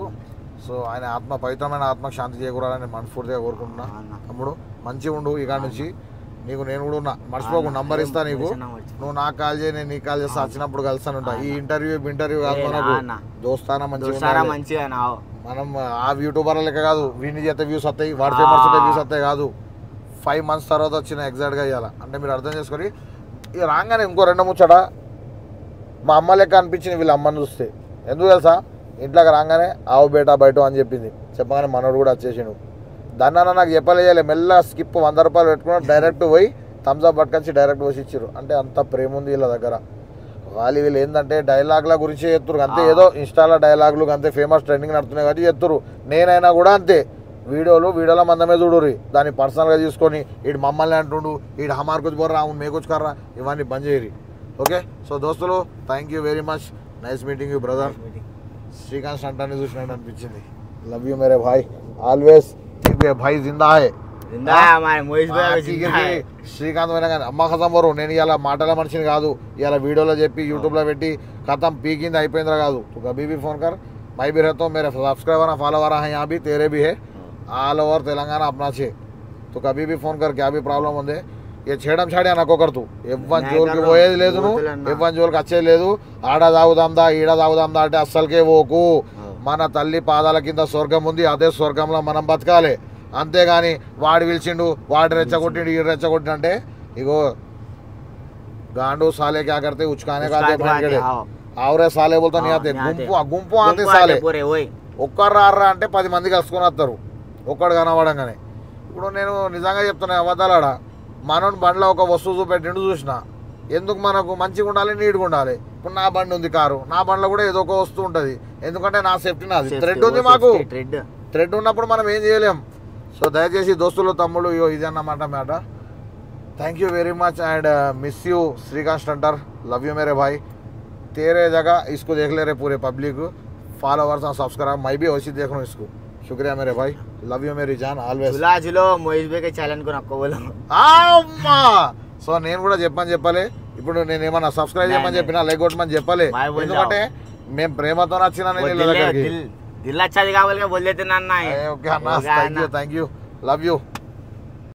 సో ఆయన ఆత్మ పవిత్రమైన ఆత్మకు శాంతి చేకూరాలని మనస్ఫూర్తిగా కోరుకుంటున్నా తమ్ముడు మంచిగా ఉండు ఇక నుంచి నీకు నేను కూడా ఉన్నా మర్చిపోకు నంబర్ ఇస్తా నీకు నువ్వు నాకు కాల్ చేయి నేను నీకు కాల్ చేస్తా వచ్చినప్పుడు కలుస్తానుంటా ఈ ఇంటర్వ్యూ కాదు మనకు దోస్తానా మంచిగా మంచిగా మనం ఆ యూట్యూబర్ లెక్క కాదు వీడిని చేస్తే వ్యూస్ వస్తాయి వాడి ఫేమస్ అయితే వ్యూస్ వస్తాయి కాదు 5 months తర్వాత వచ్చిన ఎగ్జాక్ట్గా ఇవ్వాలి అంటే మీరు అర్థం చేసుకొని ఇక రాగానే ఇంకో 2 ముచ్చట మా అమ్మ లెక్క అనిపించింది వీళ్ళ అమ్మని చూస్తే ఎందుకు తెలుసా ఇంట్లోకి రాగానే ఆవు బేటా బయట అని చెప్పింది చెప్పగానే మనోడు కూడా వచ్చేసిండు దాన్ని నాకు చెప్పలేయాలి మెల్ల స్కిప్ 100 రూపాయలు పెట్టుకుని డైరెక్ట్ పోయి థమ్స్అప్ పట్టుకొచ్చి డైరెక్ట్ పోసి ఇచ్చారు అంటే అంత ప్రేమ ఉంది వీళ్ళ దగ్గర వీళ్ళు ఏంటంటే డైలాగ్ల గురించి చెప్తారు అంతే ఏదో ఇన్స్టాలో డైలాగులు అంతే ఫేమస్ ట్రెండింగ్ నడుతున్నాయి కాబట్టి చెప్తారు నేనైనా కూడా అంతే వీడియోలో మందమే చూడుర్రి దాన్ని పర్సనల్గా తీసుకొని వీడు మమ్మల్ని అంటుండు వీడు హమార్ కుచ్ బోర్రా అవును మే కుచ్ కర్రా ఇవన్నీ బంద్ చేయరి ఓకే సో దోస్తులు thank you very much nice meeting you brother Srikanth సంటాన్ని చూసినట్టు అనిపించింది లవ్ యూ మేరే భాయ్ ఆల్వేస్ భాయ్ జిందా హై శ్రీకాంత్ అయినా కానీ అమ్మ ఖతం బరు నేను ఇలా మాటల మనిషిని కాదు ఇలా వీడియోలో చెప్పి యూట్యూబ్లో పెట్టి ఖతం పీకింది అయిపోయిందిరా కాదు తు కభీ भी फोन कर मैं भी रहता हूँ मेरे सब्सक्राइबर फॉलोवर हैं यहाँ भी तेरे भी है ऑल ओवर तेलंगाना अपना छे तो कभी भी फोन कर क्या भी प्रॉब्लम ఉంది ఏ చేయడం చాడే అనుకోకర్తు ఎవ్వన్ జోలికి పోయేది లేదు నువ్వు ఎవ్వన్ జోలికి వచ్చేది లేదు ఆడ తాగుదాందా ఈడ తాగుదాందా అంటే అస్సలకే పోకు మన తల్లి పాదాల కింద స్వర్గం ఉంది అదే స్వర్గంలో మనం బతకాలి అంతేగాని వాడు పిలిచిండు వాడు రెచ్చగొట్టిండు ఈడు రెచ్చగొట్టిండు అంటే ఇగో గాండు సాలే క్యా కర్తే ఉచ్చుకానే కాదే ఆవరే సాలే బోల్తా నీ ఆతే గుంపు ఆతే సాలే ఒక్కరు రారా అంటే 10 మంది కలుసుకొని వస్తారు ఒక్కడు కనబడంగానే ఇప్పుడు నేను నిజంగా చెప్తున్నా అబద్ధాలాడ మనోని బండిలో ఒక వస్తువు చూపెట్టిండు చూసిన ఎందుకు మనకు మంచిగా ఉండాలి నీట్గా ఉండాలి ఇప్పుడు నా బండి ఉంది కారు నా బండిలో కూడా ఏదో ఒక వస్తువు ఉంటుంది ఎందుకంటే నా సేఫ్టీ నాది థ్రెడ్ ఉంది మాకు థ్రెడ్ ఉన్నప్పుడు మనం ఏం చేయలేం సో దయచేసి దోస్తులు తమ్ముళ్ళు ఇది అన్నమాట మాట thank you very much and miss you Srikanth stunter love you मेरे भाई तेरे जगह इसको देख ले रहे पूरे पब्लिक फॉलोवर्स और सब्सक्राइब मैं भी वैसे देख रहा हूँ इसको शुक्रिया मेरे भाई लव यू मेरी जान ऑलवेज झुलो मोहित भाई के ఛాలెంజ్ को నక్కో बोलो అమ్మా సో నేను కూడా చెప్పాలి ఇప్పుడు నేను ఏమన్నా సబ్స్క్రైబ్ చేయమని చెప్పినా లైక్ కొట్టమని చెప్పాలి ఎందుకంటే మేము ప్రేమతో నచ్చినా दिल अच्छा दिखा बोल के बोल देते ना ఓకే అన్న థ్యాంక్ యూ లవ్ యూ